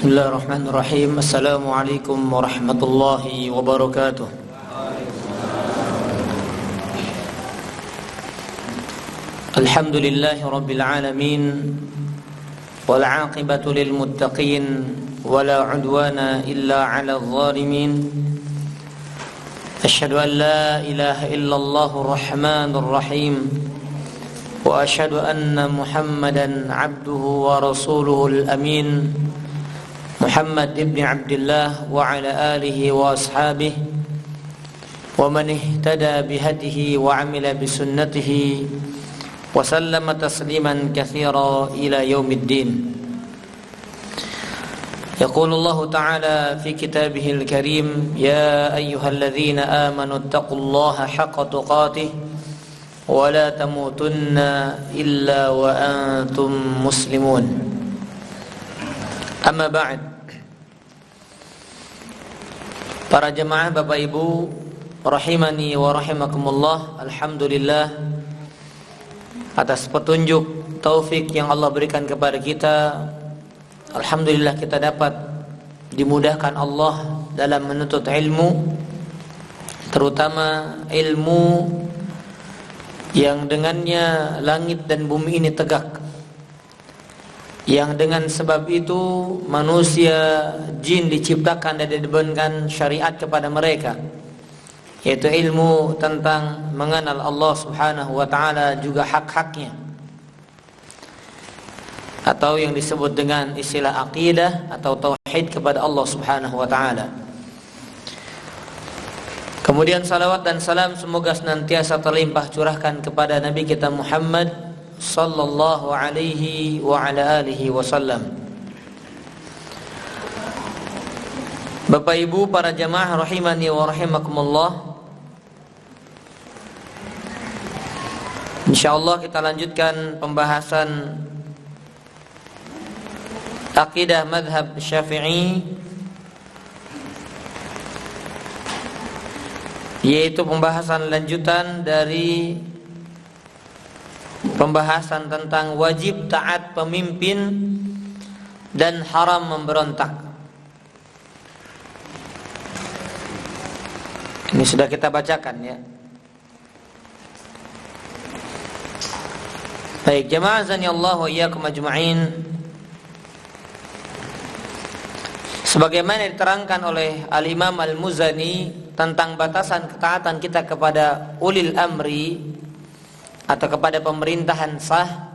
Bismillahirrahmanirrahim. Assalamualaikum warahmatullahi wabarakatuh. Alhamdulillahi rabbil alamin, wal 'aqibatu lil muttaqin, wala 'udwana illa 'alal zalimin. Asyhadu an la ilaha illallahur rahmanur rahim, wa asyhadu anna Muhammadan 'abduhu wa rasuluhul amin. Muhammad ibn Abdullah wa ala alihi wa ashabihi wa man ihtada bihadihi wa amila bisunnatihi wa sallama tasliman katsira ila yaumiddin. Yaqulu Allah Ta'ala fi kitabihil karim, ya ayyuhalladzina amanu taqullaha haqqa tuqatih wa la tamutunna illa wa antum muslimun. Amma ba'd. Para jemaah Bapak Ibu rahimani wa rahimakumullah, alhamdulillah atas petunjuk taufik yang Allah berikan kepada kita. Alhamdulillah kita dapat dimudahkan Allah dalam menuntut ilmu, terutama ilmu yang dengannya langit dan bumi ini tegak, yang dengan sebab itu manusia, jin diciptakan dan dibebankan syariat kepada mereka, yaitu ilmu tentang mengenal Allah Subhanahu wa ta'ala, juga hak-haknya, atau yang disebut dengan istilah aqidah atau tauhid kepada Allah Subhanahu wa ta'ala. Kemudian salawat dan salam semoga senantiasa terlimpah curahkan kepada Nabi kita Muhammad sallallahu alaihi wa ala alihi wasallam. Bapak Ibu para jamaah rahimani wa rahimakumullah, insyaallah kita lanjutkan pembahasan akidah mazhab Syafi'i, yaitu pembahasan lanjutan dari pembahasan tentang wajib taat pemimpin dan haram memberontak. Ini sudah kita bacakan ya. Baik, jamaah azanillahu wa iyyakum ajma'in. Sebagaimana diterangkan oleh Al-Imam Al-Muzani tentang batasan ketaatan kita kepada ulil amri atau kepada pemerintahan sah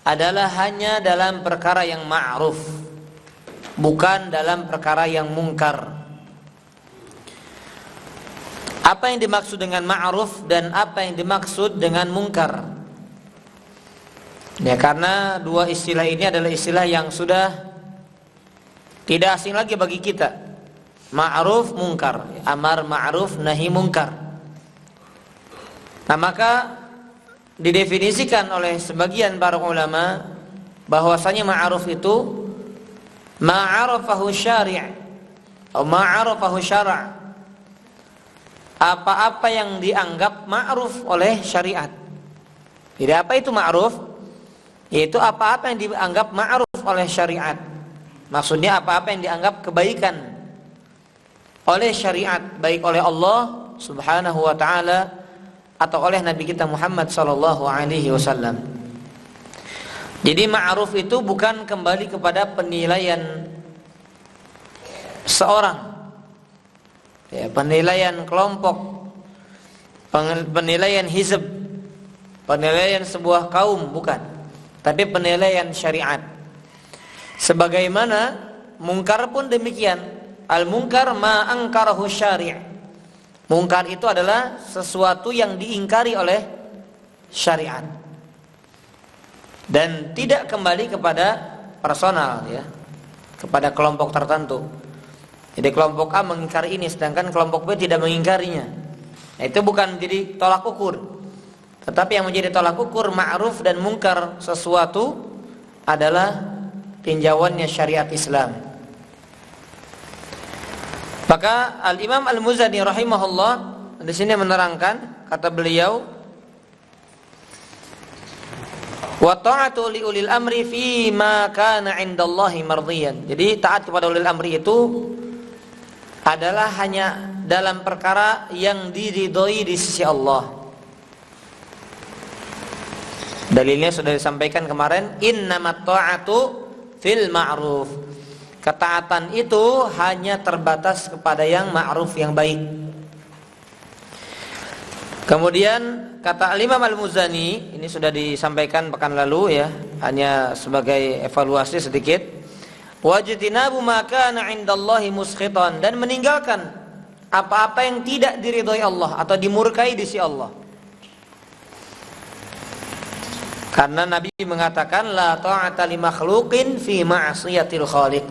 adalah hanya dalam perkara yang ma'ruf, bukan dalam perkara yang mungkar. Apa yang dimaksud dengan ma'ruf dan apa yang dimaksud dengan mungkar? Ya, karena dua istilah ini adalah istilah yang sudah tidak asing lagi bagi kita. Ma'ruf, mungkar, amar ma'ruf, nahi mungkar. Nah, maka didefinisikan oleh sebagian para ulama bahwasanya ma'ruf itu ma'arafahu syari' atau ma'arafahu syara', apa-apa yang dianggap ma'ruf oleh syariat. Jadi apa itu ma'ruf? Yaitu apa-apa yang dianggap ma'ruf oleh syariat. Maksudnya apa-apa yang dianggap kebaikan oleh syariat, baik oleh Allah Subhanahu wa ta'ala atau oleh Nabi kita Muhammad sallallahu alaihi wasallam. Jadi ma'ruf itu bukan kembali kepada penilaian seorang, ya, penilaian kelompok, penilaian hizb, penilaian sebuah kaum, bukan, tapi penilaian syariat. Sebagaimana mungkar pun demikian. Al-munkar ma angkarahu syari'. Mungkar itu adalah sesuatu yang diingkari oleh syariat dan tidak kembali kepada personal, ya, kepada kelompok tertentu. Jadi kelompok A mengingkari ini sedangkan kelompok B tidak mengingkarinya. Nah, itu bukan jadi tolak ukur. Tetapi yang menjadi tolak ukur ma'ruf dan mungkar sesuatu adalah tinjauannya syariat Islam. Maka Al-Imam Al-Muzani rahimahullah di sini menerangkan, kata beliau, Wa ta'atu li ulil amri fi ma kana 'indallahi mardiyan. Jadi taat kepada ulil amri itu adalah hanya dalam perkara yang diridhoi di sisi Allah. Dalilnya sudah disampaikan kemarin, innamat ta'atu fil ma'ruf. Ketaatan itu hanya terbatas kepada yang ma'ruf, yang baik. Kemudian kata Imam Al-Muzani, ini sudah disampaikan pekan lalu ya, hanya sebagai evaluasi sedikit. Wajtinabu ma kana 'indallahi muskhitan, dan meninggalkan apa-apa yang tidak diridhoi Allah atau dimurkai di sisi Allah. Karena Nabi mengatakan la ta'ata li makhluqin fi ma'siyatil khaliq.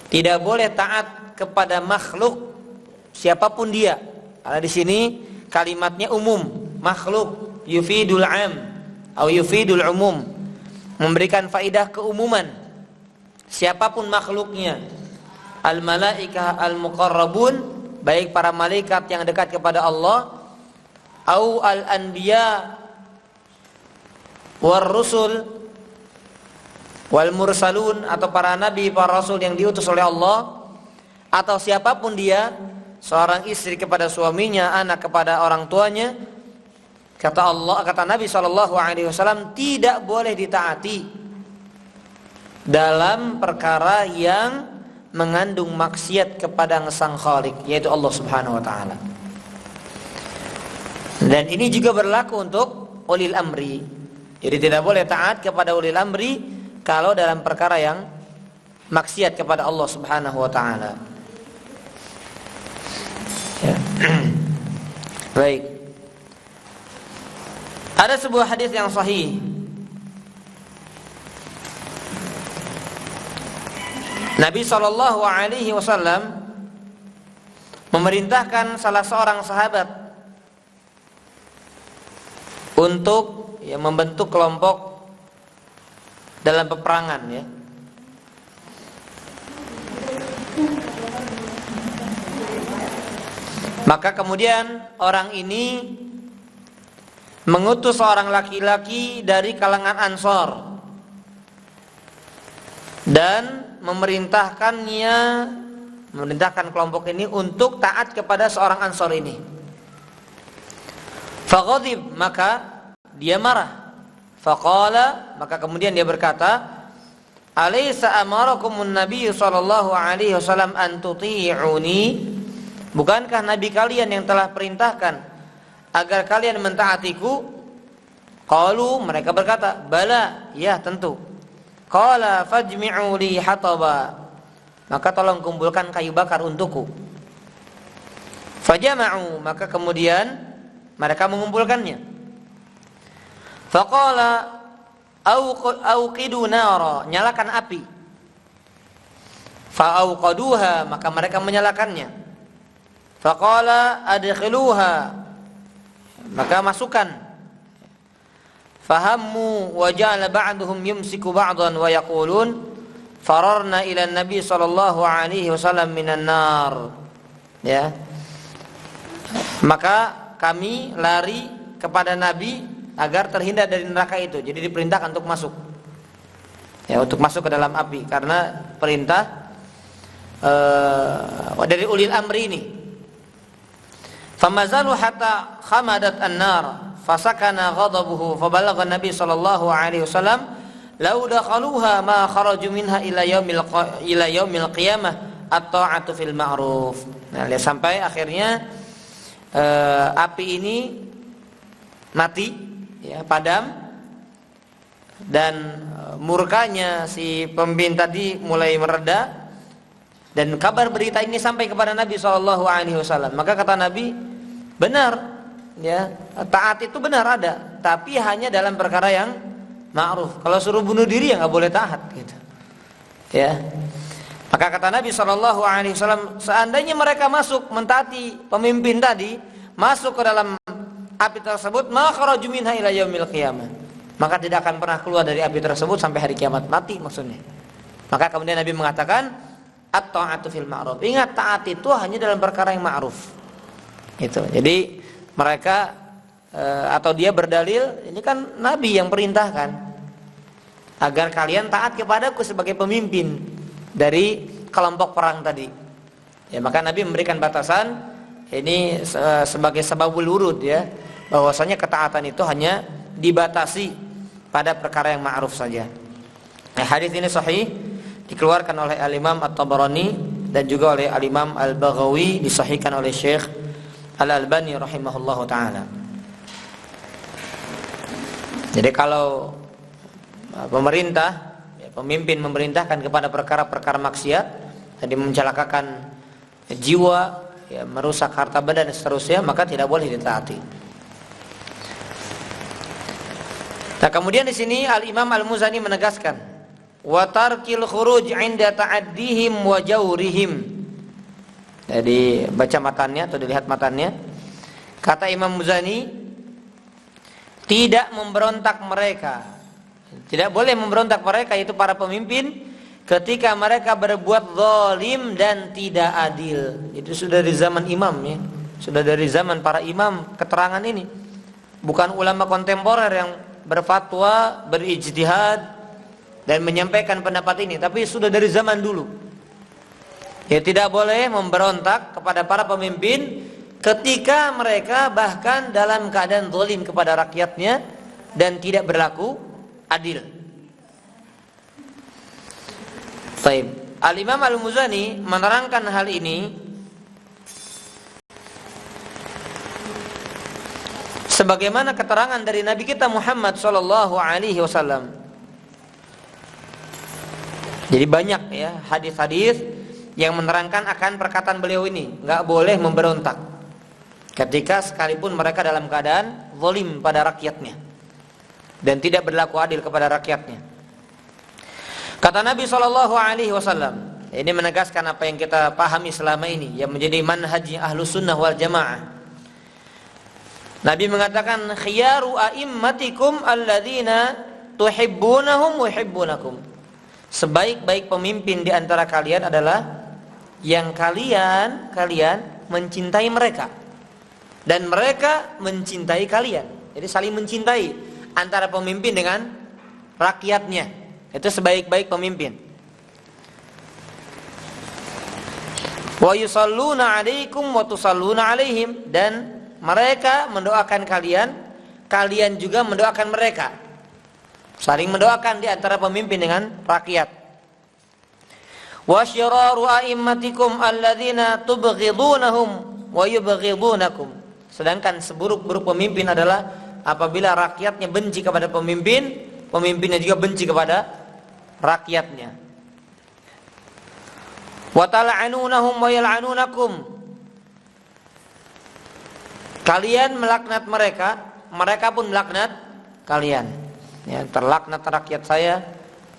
Tidak boleh taat kepada makhluk siapapun dia. Karena di sini kalimatnya umum, makhluk yufidul am atau yufidul umum, memberikan faidah keumuman. Siapapun makhluknya, al malaikah al muqarrabun, baik para malaikat yang dekat kepada Allah, au al anbiya war rusul wal mursalun, atau para nabi, para rasul yang diutus oleh Allah, atau siapapun dia, seorang istri kepada suaminya, anak kepada orang tuanya, kata Allah, kata Nabi SAW, tidak boleh ditaati dalam perkara yang mengandung maksiat kepada Sang Khaliq, yaitu Allah Subhanahu wa taala. Dan ini juga berlaku untuk ulil amri. Jadi tidak boleh taat kepada ulil amri kalau dalam perkara yang maksiat kepada Allah Subhanahu wa taala. Ya. Baik. Ada sebuah hadis yang sahih. Nabi SAW memerintahkan salah seorang sahabat untuk membentuk kelompok dalam peperangan ya. Maka kemudian orang ini mengutus seorang laki-laki dari kalangan Ansor dan memerintahkan kelompok ini untuk taat kepada seorang Ansor ini. Faghadib, maka dia marah. Faqala, maka kemudian dia berkata, alaysa amarakumun nabiy sallallahu alaihi wasallam an tuti'uni? Bukankah nabi kalian yang telah perintahkan agar kalian mentaatiku? Qalu, mereka berkata, bala, ya tentu. Qala fajmi'u li hataba, maka tolong kumpulkan kayu bakar untukku. Fajama'u, maka kemudian mereka mengumpulkannya. Faqala auqidu nara, nyalakan api. Fa'auqaduha, maka mereka menyalakannya. Faqala adkhiluha, maka masukkan. Fahammu wa ja'ala ba'duhum yumsiku ba'dan wa yaqulun fararna ila nabi sallallahu alaihi wasallam minan nar. Ya. Maka kami lari kepada Nabi agar terhindar dari neraka itu. Jadi diperintahkan untuk masuk. Ya, untuk masuk ke dalam api karena perintah dari ulil amri ini. Famazalu hatta khamadat an-nar fasakana ghadabuhu fabalagha Nabi sallallahu alaihi wasallam law dakhaluha ma kharaju minha ila yaumil qiyamah at-ta'atu fil ma'ruf. Nah, lihat sampai akhirnya api ini mati, ya, padam, dan murkanya si pemimpin tadi mulai mereda, dan kabar berita ini sampai kepada Nabi SAW. Maka kata Nabi, benar, ya, taat itu benar ada, tapi hanya dalam perkara yang ma'ruf. Kalau suruh bunuh diri ya nggak boleh taat, gitu. Ya. Maka kata Nabi SAW, seandainya mereka masuk mentaati pemimpin tadi, masuk ke dalam api tersebut, maka kharaju minha ila yaumil qiyamah, maka tidak akan pernah keluar dari api tersebut sampai hari kiamat, mati maksudnya. Maka kemudian Nabi mengatakan at-ta'atu fil ma'ruf. Ingat, taat itu hanya dalam perkara yang ma'ruf. Itu. Jadi mereka atau dia berdalil, ini kan Nabi yang perintahkan. agar kalian taat kepadaku sebagai pemimpin dari kelompok perang tadi. Ya, maka Nabi memberikan batasan ini sebagai sababul wurud ya, bahwasanya ketaatan itu hanya dibatasi pada perkara yang ma'ruf saja. Nah, hadis ini sahih, dikeluarkan oleh Al-Imam At-Tabarani dan juga oleh Al-Imam Al-Baghawi, disahihkan oleh Syekh Al-Albani rahimahullahu taala. Jadi kalau pemerintah, pemimpin memerintahkan kepada perkara-perkara maksiat, tadi mencelakakan jiwa, ya, merusak harta benda dan seterusnya, maka tidak boleh ditaati. Nah, kemudian di sini Al-Imam Al-Muzani menegaskan, wa tarkil khuruj 'inda ta'addihim wa jawrihim. Jadi baca matannya atau dilihat matannya. Kata Imam Muzani, tidak memberontak mereka. Tidak boleh memberontak mereka, yaitu para pemimpin, ketika mereka berbuat zalim dan tidak adil. Itu sudah dari zaman imam ya. Sudah dari zaman para imam keterangan ini. Bukan ulama kontemporer yang berfatwa, berijtihad dan menyampaikan pendapat ini, tapi sudah dari zaman dulu. Ya, tidak boleh memberontak kepada para pemimpin ketika mereka bahkan dalam keadaan zalim kepada rakyatnya dan tidak berlaku adil. Baik, Al-Imam Al-Muzani menerangkan hal ini sebagaimana keterangan dari Nabi kita Muhammad sallallahu alaihi wasallam. Jadi banyak ya hadis-hadis yang menerangkan akan perkataan beliau ini, enggak boleh memberontak ketika sekalipun mereka dalam keadaan zalim pada rakyatnya dan tidak berlaku adil kepada rakyatnya. Kata Nabi SAW, ini menegaskan apa yang kita pahami selama ini, yang menjadi manhaj Ahlus Sunnah wal Jamaah. Nabi mengatakan, khiyaru a'immatikum alladzina tuhibbunahum wa yuhibbunakum. Sebaik-baik pemimpin di antara kalian adalah yang kalian mencintai mereka dan mereka mencintai kalian. Jadi saling mencintai antara pemimpin dengan rakyatnya. Itu sebaik-baik pemimpin. Wa yusalluna 'alaikum wa tusalluna 'alaihim, dan mereka mendoakan kalian, kalian juga mendoakan mereka. Saling mendoakan di antara pemimpin dengan rakyat. Wa syiraru a'immatikum alladzina tubghidunahum wa yubghidunakum. Sedangkan seburuk-buruk pemimpin adalah apabila rakyatnya benci kepada pemimpin, pemimpinnya juga benci kepada rakyatnya. Wa tal'anunahum wa yal'anunakum. Kalian melaknat mereka, mereka pun melaknat kalian. Ya, terlaknat rakyat saya,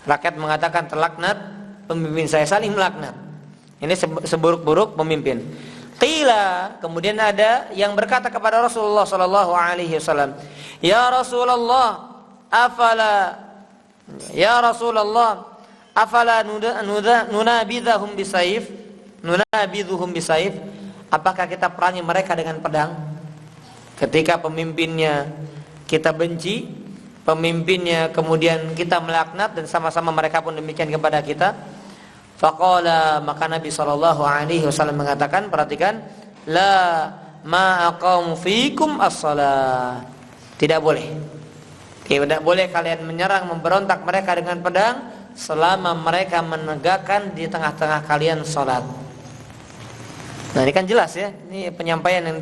rakyat mengatakan terlaknat pemimpin saya, saling melaknat. Ini seburuk-buruk pemimpin. Qila, kemudian ada yang berkata kepada Rasulullah sallallahu alaihi wasallam, "Ya Rasulullah, afala nunabidhum bisayf? Nunabidhuhum bisayf? Apakah kita perangi mereka dengan pedang? Ketika pemimpinnya kita benci, pemimpinnya kemudian kita melaknat dan sama-sama mereka pun demikian kepada kita." Faqala, maka Nabi SAW mengatakan, perhatikan, la ma aqamu fikum as-salah. Tidak boleh. Tidak boleh kalian menyerang, memberontak mereka dengan pedang selama mereka menegakkan di tengah-tengah kalian salat. Nah, ini kan jelas ya. Ini penyampaian yang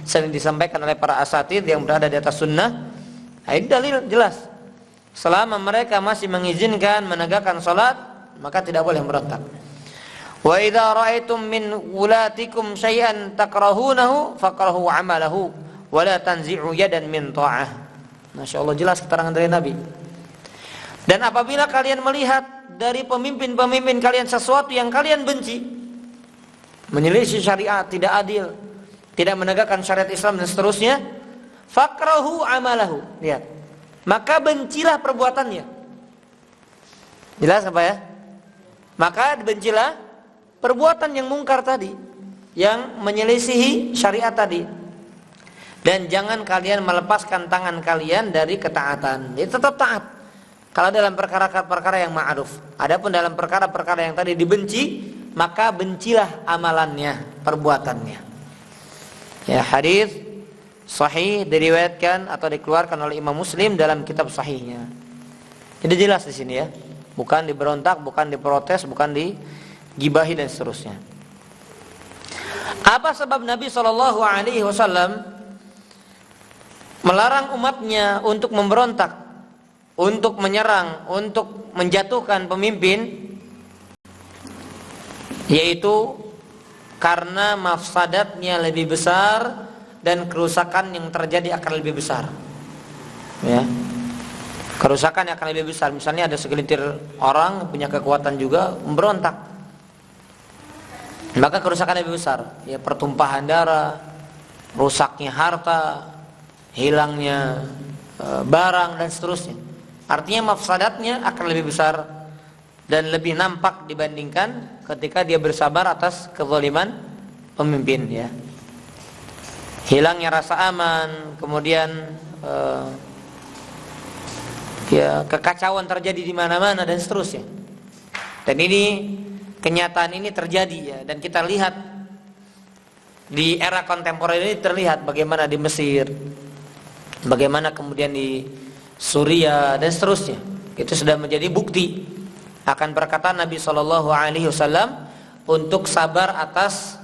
sering disampaikan oleh para asatid yang berada di atas sunnah. Nah, ini dalil jelas. Selama mereka masih mengizinkan menegakkan salat, maka tidak boleh memberontak. Wa idza ra'aitum min wulatikum syai'an takrahunahu faqrahu 'amalahu wa la tanzi'u yadan min ta'ah. Masyaallah, jelas keterangan dari Nabi. Dan apabila kalian melihat dari pemimpin-pemimpin kalian sesuatu yang kalian benci, menyelisih syariat, tidak adil, tidak menegakkan syariat Islam dan seterusnya, faqrahu 'amalahu. Lihat. Maka bencilah perbuatannya. Jelas apa ya? Maka bencilah perbuatan yang mungkar tadi, yang menyelisihi syariat tadi. Dan jangan kalian melepaskan tangan kalian dari ketaatan. Jadi tetap taat. Kalau dalam perkara-perkara yang ma'ruf. Adapun dalam perkara-perkara yang tadi dibenci, maka bencilah amalannya, perbuatannya. Ya, hadis sahih diriwayatkan atau dikeluarkan oleh Imam Muslim dalam kitab sahihnya. Jadi jelas di sini ya. Bukan diberontak, bukan diprotes, bukan digibahi dan seterusnya. Apa sebab Nabi SAW melarang umatnya untuk memberontak, untuk menyerang, untuk menjatuhkan pemimpin? Yaitu karena mafsadatnya lebih besar dan kerusakan yang terjadi akan lebih besar. Ya. Kerusakan yang akan lebih besar. Misalnya ada segelintir orang punya kekuatan juga memberontak, maka kerusakan lebih besar. Ya, pertumpahan darah, rusaknya harta, hilangnya barang dan seterusnya. Artinya mafsadatnya akan lebih besar dan lebih nampak dibandingkan ketika dia bersabar atas kezaliman pemimpin. Ya, hilangnya rasa aman, kemudian ya kekacauan terjadi di mana-mana dan seterusnya. Dan ini kenyataan ini terjadi ya, dan kita lihat di era kontemporer ini terlihat bagaimana di Mesir, bagaimana kemudian di Suriah dan seterusnya. Itu sudah menjadi bukti akan perkataan Nabi SAW untuk sabar atas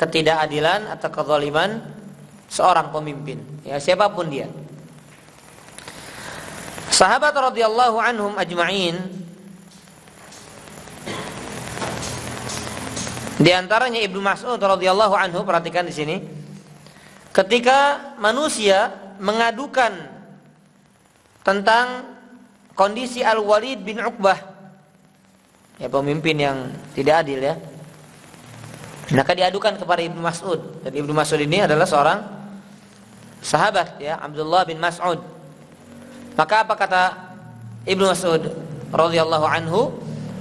ketidakadilan atau kezaliman seorang pemimpin, ya siapapun dia. Sahabat radhiyallahu anhum ajma'in, di antaranya Ibnu Mas'ud radhiyallahu anhu, perhatikan di sini, ketika manusia mengadukan tentang kondisi Al-Walid bin Uqbah, ya pemimpin yang tidak adil ya, maka diadukan kepada Ibnu Mas'ud. Dan Ibnu Mas'ud ini adalah seorang sahabat ya, Abdullah bin Mas'ud. Maka apa kata Ibnu Mas'ud radhiyallahu anhu?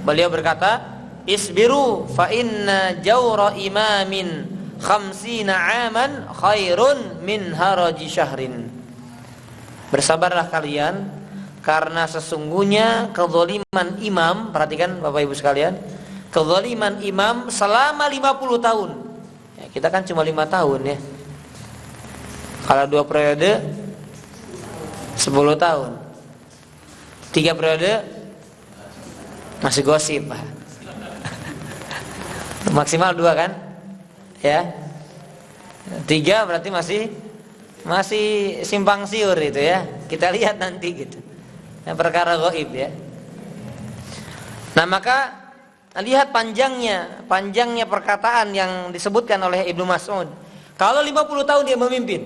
Beliau berkata, "Isbiru fa inna jawra imamin 50 aman khairun min haraji syahrin." Bersabarlah kalian karena sesungguhnya kezaliman imam, perhatikan Bapak Ibu sekalian, kezaliman imam selama 50 tahun. Ya, kita kan cuma 5 tahun ya. Kalau 2 periode 10 tahun, 3 periode masih gosip Pak. Maksimal 2 kan ya, 3 berarti masih simpang siur itu ya, kita lihat nanti gitu, yang perkara gaib ya. Nah maka lihat panjangnya perkataan yang disebutkan oleh Ibnu Mas'ud. Kalau 50 tahun dia memimpin,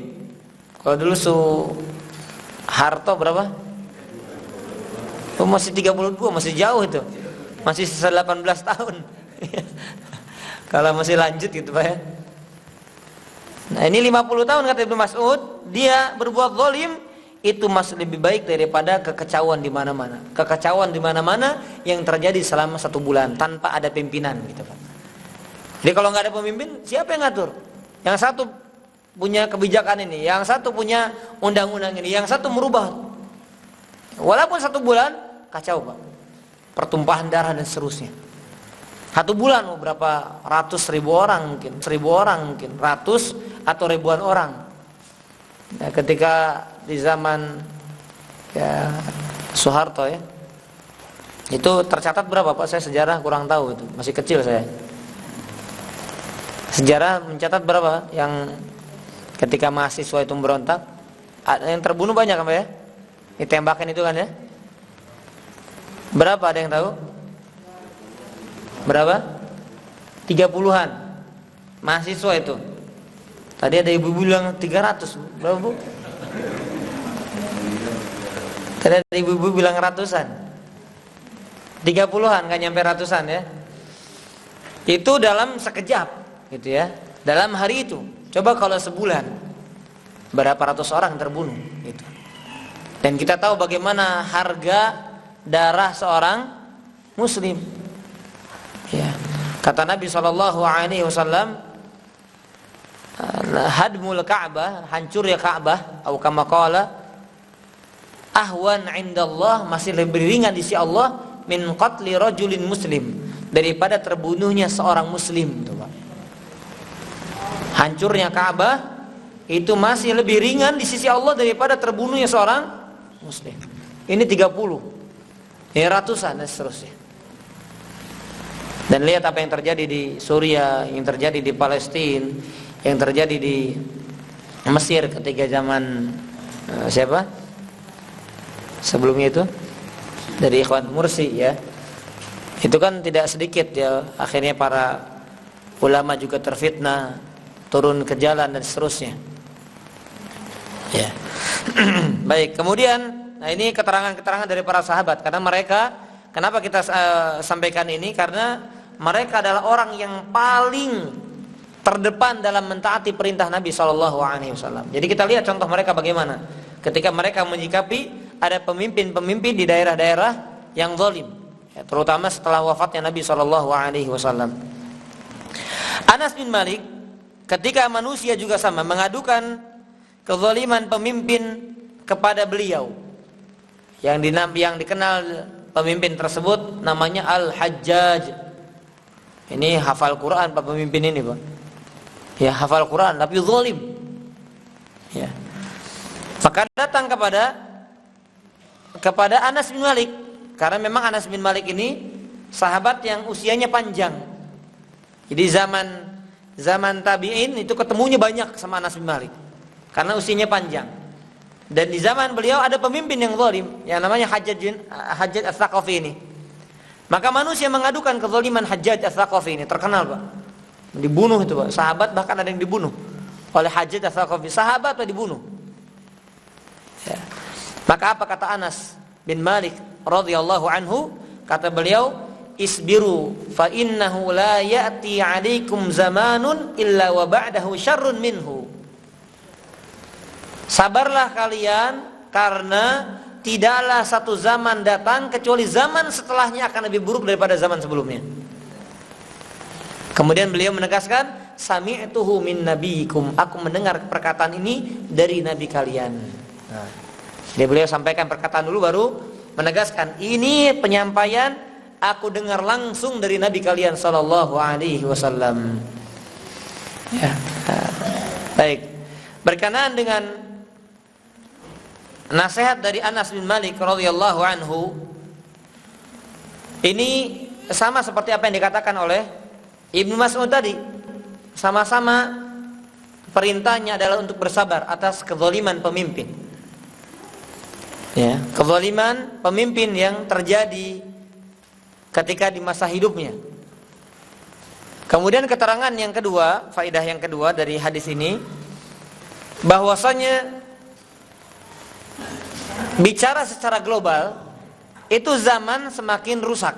kalau dulu Harto berapa? Oh, masih 32, masih jauh itu. Masih sisa 18 tahun. Kalau masih lanjut gitu Pak ya. Nah, ini 50 tahun kata Ibnu Mas'ud, dia berbuat zalim itu masih lebih baik daripada kekacauan di mana-mana. Kekacauan di mana-mana yang terjadi selama 1 bulan tanpa ada pimpinan gitu Pak. Jadi kalau nggak ada pemimpin, siapa yang ngatur? Yang satu punya kebijakan ini, yang satu punya undang-undang ini, yang satu merubah. Walaupun 1 bulan kacau Pak, pertumpahan darah dan seterusnya. 1 bulan berapa ratus ribu orang mungkin, 1000 orang mungkin, ratus atau ribuan orang. Nah, ketika di zaman ya Soeharto ya, itu tercatat berapa Pak? Saya sejarah kurang tahu itu, masih kecil saya. Sejarah mencatat berapa yang ketika mahasiswa itu berontak, yang terbunuh banyak kan Pak ya? Ditembakin itu kan ya? Berapa, ada yang tahu? Berapa? 30-an mahasiswa itu. Tadi ada ibu bilang 300. Berapa Bu? Tadi ada ibu bilang ratusan. 30-an, gak nyampe ratusan ya. Itu dalam sekejap gitu ya, dalam hari itu. Coba kalau sebulan, berapa ratus orang terbunuh gitu. Dan kita tahu bagaimana harga darah seorang muslim. Ya. Kata Nabi SAW, hadmul Ka'bah, hancurnya Ka'bah, atau kama qala, ahwan 'indallah, masih lebih ringan di sisi Allah min qatli rajulin muslim, daripada terbunuhnya seorang muslim. Tuh, Pak. Hancurnya Ka'bah itu masih lebih ringan di sisi Allah daripada terbunuhnya seorang muslim. Ini 30, ini ratusan dan seterusnya. Dan lihat apa yang terjadi di Suriah, yang terjadi di Palestina, yang terjadi di Mesir ketika zaman siapa? Sebelumnya itu dari Ikhwan Mursi ya. Itu kan tidak sedikit ya, akhirnya para ulama juga terfitnah, turun ke jalan dan seterusnya. Ya. Baik, kemudian nah ini keterangan-keterangan dari para sahabat, karena mereka, kenapa kita sampaikan ini? Karena mereka adalah orang yang paling terdepan dalam mentaati perintah Nabi SAW. Jadi kita lihat contoh mereka bagaimana ketika mereka menyikapi ada pemimpin-pemimpin di daerah-daerah yang zalim, ya, terutama setelah wafatnya Nabi SAW. Anas bin Malik, ketika manusia juga sama mengadukan kezaliman pemimpin kepada beliau, yang dikenal pemimpin tersebut namanya Al-Hajjaj. Ini hafal Quran Pak pemimpin ini, Pak. Ya, hafal Quran tapi zalim. Ya. Maka datang kepada Anas bin Malik, karena memang Anas bin Malik ini sahabat yang usianya panjang. Jadi zaman tabi'in itu ketemunya banyak sama Anas bin Malik karena usianya panjang. Dan di zaman beliau ada pemimpin yang zalim yang namanya Hajjaj Ats-Tsaqafi ini. Maka manusia mengadukan kezaliman Hajjaj Ats-Tsaqafi ini, terkenal, Pak. Dibunuh itu, Pak. Sahabat bahkan ada yang dibunuh oleh Hajjaj Ats-Tsaqafi. Sahabat Pak dibunuh. Ya. Maka apa kata Anas bin Malik radhiyallahu anhu? Kata beliau, "Isbiru fa innahu la ya'ti 'alaikum zamanun illa wa ba'dahu syarrun minhu." Sabarlah kalian, karena tidaklah satu zaman datang kecuali zaman setelahnya akan lebih buruk daripada zaman sebelumnya. Kemudian beliau menegaskan, "Sami'tuhu min nabiyikum." Aku mendengar perkataan ini dari nabi kalian. Nah, jadi beliau sampaikan perkataan dulu baru menegaskan, ini penyampaian aku dengar langsung dari nabi kalian sallallahu alaihi wasallam. Ya. Baik. Berkenaan dengan nasihat dari Anas bin Malik radhiyallahu anhu, ini sama seperti apa yang dikatakan oleh Ibnu Mas'ud tadi. Sama-sama perintahnya adalah untuk bersabar atas kezaliman pemimpin. Ya, kezaliman pemimpin yang terjadi ketika di masa hidupnya. Kemudian keterangan yang kedua, faedah yang kedua dari hadis ini, bahwasanya bicara secara global, itu zaman semakin rusak,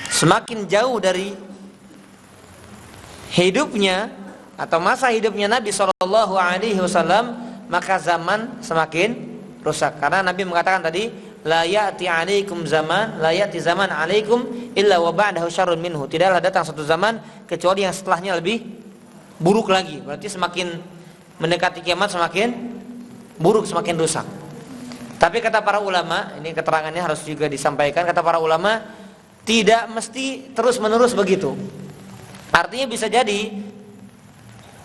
semakin jauh dari hidupnya atau masa hidupnya Nabi Shallallahu Alaihi Wasallam, maka zaman semakin rusak. Karena Nabi mengatakan tadi, la ya'ti alaikum zaman, la ya'ti zaman alaikum illa wa ba'dahu syarrun minhu. Tidaklah datang satu zaman kecuali yang setelahnya lebih buruk lagi. Berarti semakin mendekati kiamat semakin buruk, semakin rusak. Tapi kata para ulama, ini keterangannya harus juga disampaikan, kata para ulama, tidak mesti terus menerus begitu. Artinya bisa jadi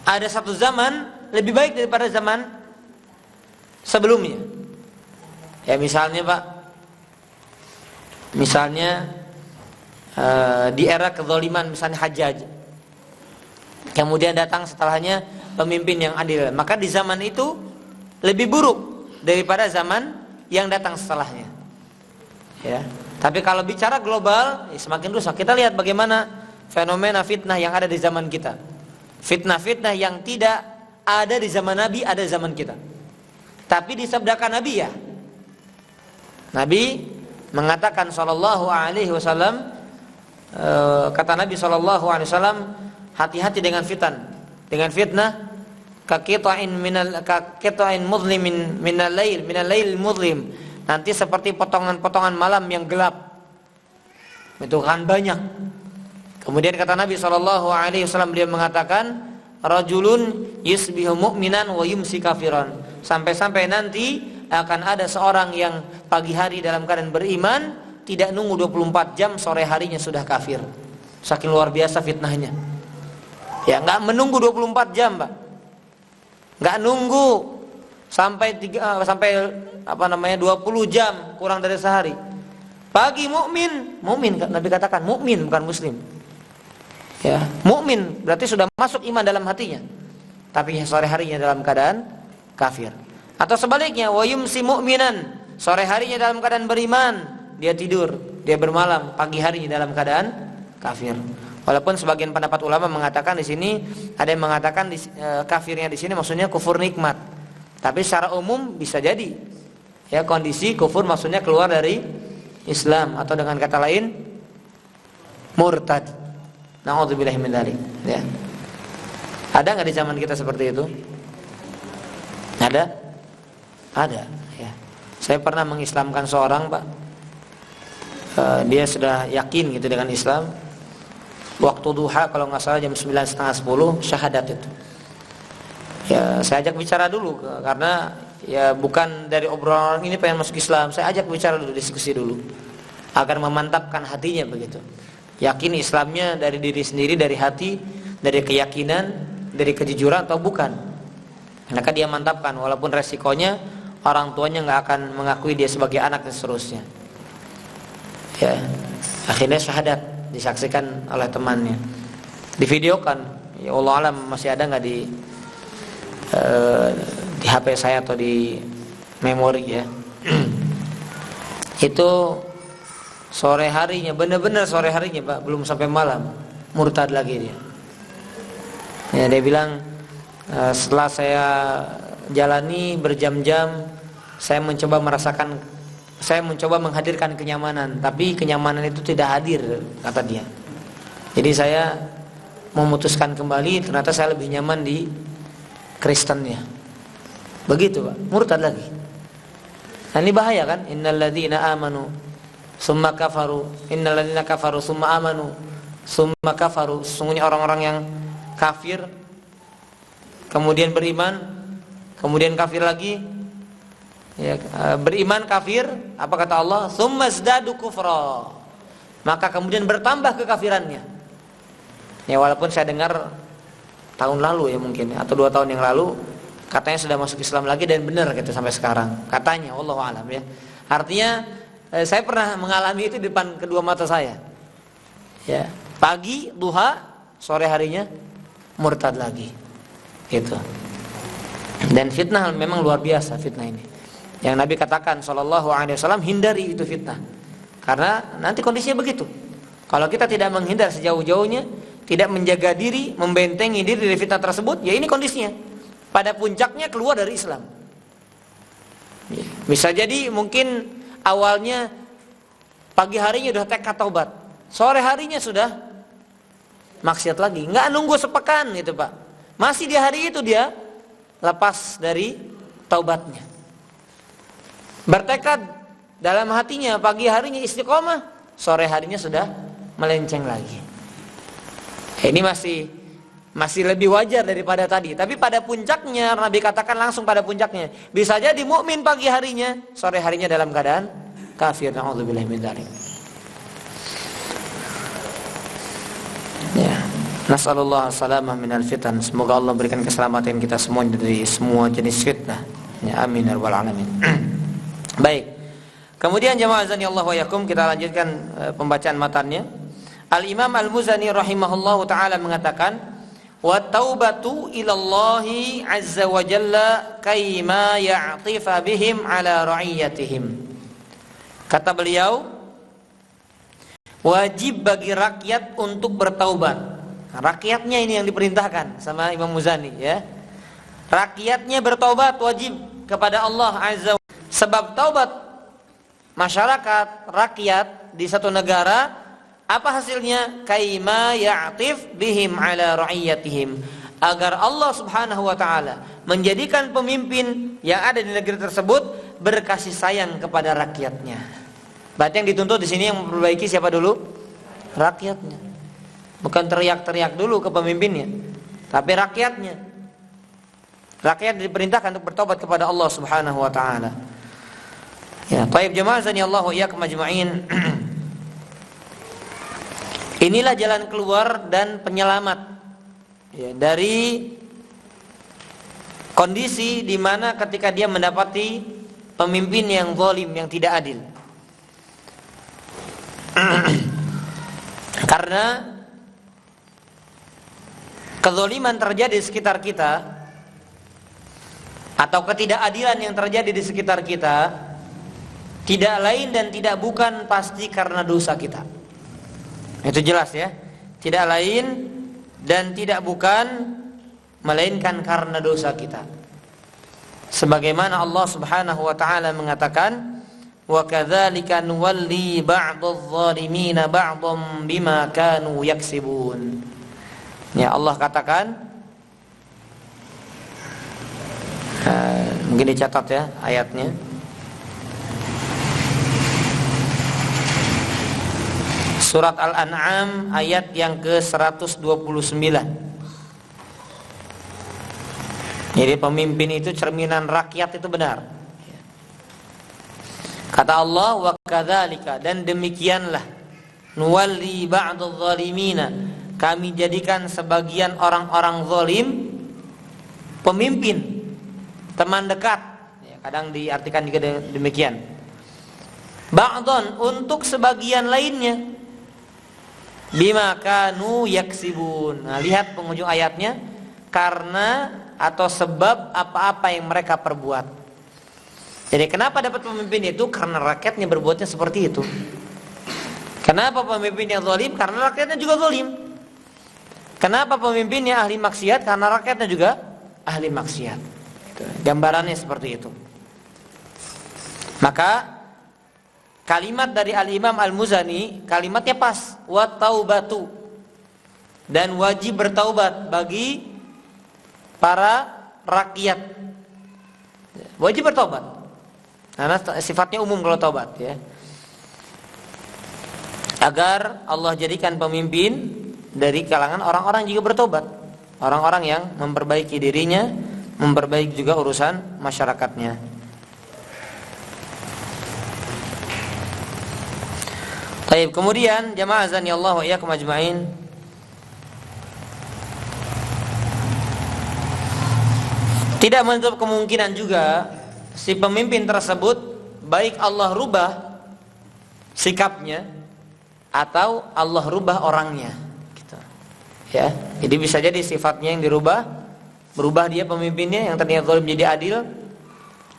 ada satu zaman lebih baik daripada zaman sebelumnya. Ya misalnya Pak, di era kezaliman misalnya Hajjaj, kemudian datang setelahnya pemimpin yang adil, maka di zaman itu lebih buruk daripada zaman yang datang setelahnya. Ya. Tapi kalau bicara global, semakin rusak. Kita lihat bagaimana fenomena fitnah yang ada di zaman kita. Fitnah-fitnah yang tidak ada di zaman Nabi, ada di zaman kita. Tapi disabdakan Nabi ya. Nabi mengatakan sallallahu alaihi wasallam, kata Nabi sallallahu alaihi wasallam, hati-hati dengan fitnah kaqita'in mudlimin minal lail mudlim. Nanti seperti potongan-potongan malam yang gelap. Itu kan banyak. Kemudian kata Nabi sallallahu alaihi wasallam, beliau mengatakan, rajulun yusbihu mu'minan wa yumsi kafiran. Sampai-sampai nanti akan ada seorang yang pagi hari dalam keadaan beriman, tidak nunggu 24 jam, sore harinya sudah kafir. Saking luar biasa fitnahnya. Ya, enggak menunggu 24 jam, Pak. Enggak nunggu sampai 20 jam kurang dari sehari. Pagi mukmin, Nabi katakan mukmin bukan muslim. Ya, mukmin berarti sudah masuk iman dalam hatinya. Tapi sore harinya dalam keadaan kafir. Atau sebaliknya, wa yumsi mu'minan, sore harinya dalam keadaan beriman, dia tidur, dia bermalam, pagi harinya dalam keadaan kafir. Walaupun sebagian pendapat ulama mengatakan di sini, ada yang mengatakan kafirnya di sini maksudnya kufur nikmat. Tapi secara umum bisa jadi ya kondisi kufur maksudnya keluar dari Islam, atau dengan kata lain murtad. Na'udzubillahi min dzalik. Ya. Ada nggak di zaman kita seperti itu? Ada? Ada. Ya. Saya pernah mengislamkan seorang, Pak. Dia sudah yakin gitu dengan Islam. Waktu duha kalau nggak salah jam 9:30 syahadat itu. Ya, saya ajak bicara dulu karena ya bukan dari obrolan ini pengen masuk Islam. Saya ajak bicara dulu, diskusi dulu agar memantapkan hatinya begitu. Yakin Islamnya dari diri sendiri, dari hati, dari keyakinan, dari kejujuran atau bukan. Maka dia mantapkan walaupun resikonya orang tuanya nggak akan mengakui dia sebagai anak dan seterusnya. Ya, akhirnya syahadat disaksikan oleh temannya, divideokan. Ya Allah alam masih ada nggak di HP saya atau di memori ya. Itu sore harinya, benar-benar sore harinya, Pak, belum sampai malam, murtad lagi dia. Ya, dia bilang setelah saya jalani berjam-jam, saya mencoba menghadirkan kenyamanan, tapi kenyamanan itu tidak hadir, kata dia. Jadi saya memutuskan kembali, ternyata saya lebih nyaman di Kristennya. Begitu, Pak, murtad lagi. Nah, ini bahaya kan? Innalladzina amanu summa kafaru, innalladzina kafaru summa amanu summa kafaru. Sesungguhnya orang-orang yang kafir kemudian beriman, kemudian kafir lagi. Ya, beriman kafir, apa kata Allah? Summa zdadu kufra. Maka kemudian bertambah kekafirannya. Ya, walaupun saya dengar tahun lalu ya mungkin atau 2 tahun yang lalu katanya sudah masuk Islam lagi dan benar gitu sampai sekarang. Katanya, wallahu alam ya. Artinya saya pernah mengalami itu di depan kedua mata saya. Ya, pagi duha, sore harinya murtad lagi. Gitu. Dan fitnah memang luar biasa fitnah ini. Yang Nabi katakan sallallahu alaihi wasallam, hindari itu fitnah. Karena nanti kondisinya begitu. Kalau kita tidak menghindar sejauh-jauhnya, tidak menjaga diri, membentengi diri dari fitnah tersebut, ya ini kondisinya. Pada puncaknya keluar dari Islam. Bisa jadi mungkin awalnya pagi harinya sudah tekad taubat, sore harinya sudah maksiat lagi. Nggak nunggu sepekan gitu, Pak. Masih di hari itu dia lepas dari taubatnya. Bertekad dalam hatinya, pagi harinya istiqomah, sore harinya sudah melenceng lagi. Ini masih lebih wajar daripada tadi. Tapi pada puncaknya, Nabi katakan langsung pada puncaknya, bisa jadi mukmin pagi harinya, sore harinya dalam keadaan kafir. Na'udzubillahi min dzalik. Ya, nasallallahu salamah minal fitan. Semoga Allah berikan keselamatan kita semua dari semua jenis fitnah. Ya, amin ya rabbal alamin. Baik. Kemudian jamaah azani Allah wa yakum, kita lanjutkan pembacaan matannya. Al-Imam Al-Muzani rahimahullahu taala mengatakan, wa taubatu ilallahi azza wa jalla kaima ya'tifa bihim ala ra'iyatihim. Kata beliau, wajib bagi rakyat untuk bertaubat. Rakyatnya ini yang diperintahkan sama Imam Muzani ya. Rakyatnya bertaubat wajib kepada Allah azza wa jalla. Sebab taubat masyarakat, rakyat di satu negara, apa hasilnya? Kaima ya'tif bihim ala ra'iyatihim. Agar Allah subhanahu wa ta'ala menjadikan pemimpin yang ada di negeri tersebut berkasih sayang kepada rakyatnya. Berarti yang dituntut di sini yang memperbaiki siapa dulu? Rakyatnya. Bukan teriak-teriak dulu ke pemimpinnya, tapi rakyatnya. Rakyat diperintahkan untuk bertobat kepada Allah subhanahu wa ta'ala. Baik jemaah Allah wa iyyakum ajma'in. Inilah jalan keluar dan penyelamat ya, dari kondisi di mana ketika dia mendapati pemimpin yang zalim, yang tidak adil. Karena kezaliman terjadi di sekitar kita atau ketidakadilan yang terjadi di sekitar kita tidak lain dan tidak bukan pasti karena dosa kita. Itu jelas ya. Tidak lain dan tidak bukan melainkan karena dosa kita. Sebagaimana Allah Subhanahu wa taala mengatakan, "Wa kadzalika nuwalli ba'dadh dhalimina ba'dhum bima kanu yaksibun." Ya, Allah katakan, mungkin dicatat ya ayatnya. Surat Al-An'am ayat yang ke-129. Jadi pemimpin itu cerminan rakyat, itu benar. Kata Allah, wa kadzalika, dan demikianlah nuwalli ba'dadh dhalimina, kami jadikan sebagian orang-orang zalim pemimpin, teman dekat. Ya, kadang diartikan juga demikian. Ba'don, untuk sebagian lainnya. Bima kanu yaksibun. Nah, lihat penghujung ayatnya, karena atau sebab apa-apa yang mereka perbuat. Jadi kenapa dapat pemimpin itu? Karena rakyatnya berbuatnya seperti itu. Kenapa pemimpin yang zalim? Karena rakyatnya juga zalim. Kenapa pemimpinnya ahli maksiat? Karena rakyatnya juga ahli maksiat. Gambarannya seperti itu. Maka kalimat dari Al-Imam Al-Muzani, kalimatnya pas, wa taubatu, dan wajib bertaubat bagi para rakyat. Wajib bertaubat. Karena sifatnya umum kalau taubat ya. Agar Allah jadikan pemimpin dari kalangan orang-orang juga bertobat. Orang-orang yang memperbaiki dirinya, memperbaiki juga urusan masyarakatnya. Baik, kemudian jamaah azani Allah wa iyyakum ajma'in. Tidak menutup kemungkinan juga si pemimpin tersebut baik Allah rubah sikapnya atau Allah rubah orangnya. Gitu. Ya, jadi bisa jadi sifatnya yang dirubah, berubah dia pemimpinnya yang tadinya zalim menjadi adil.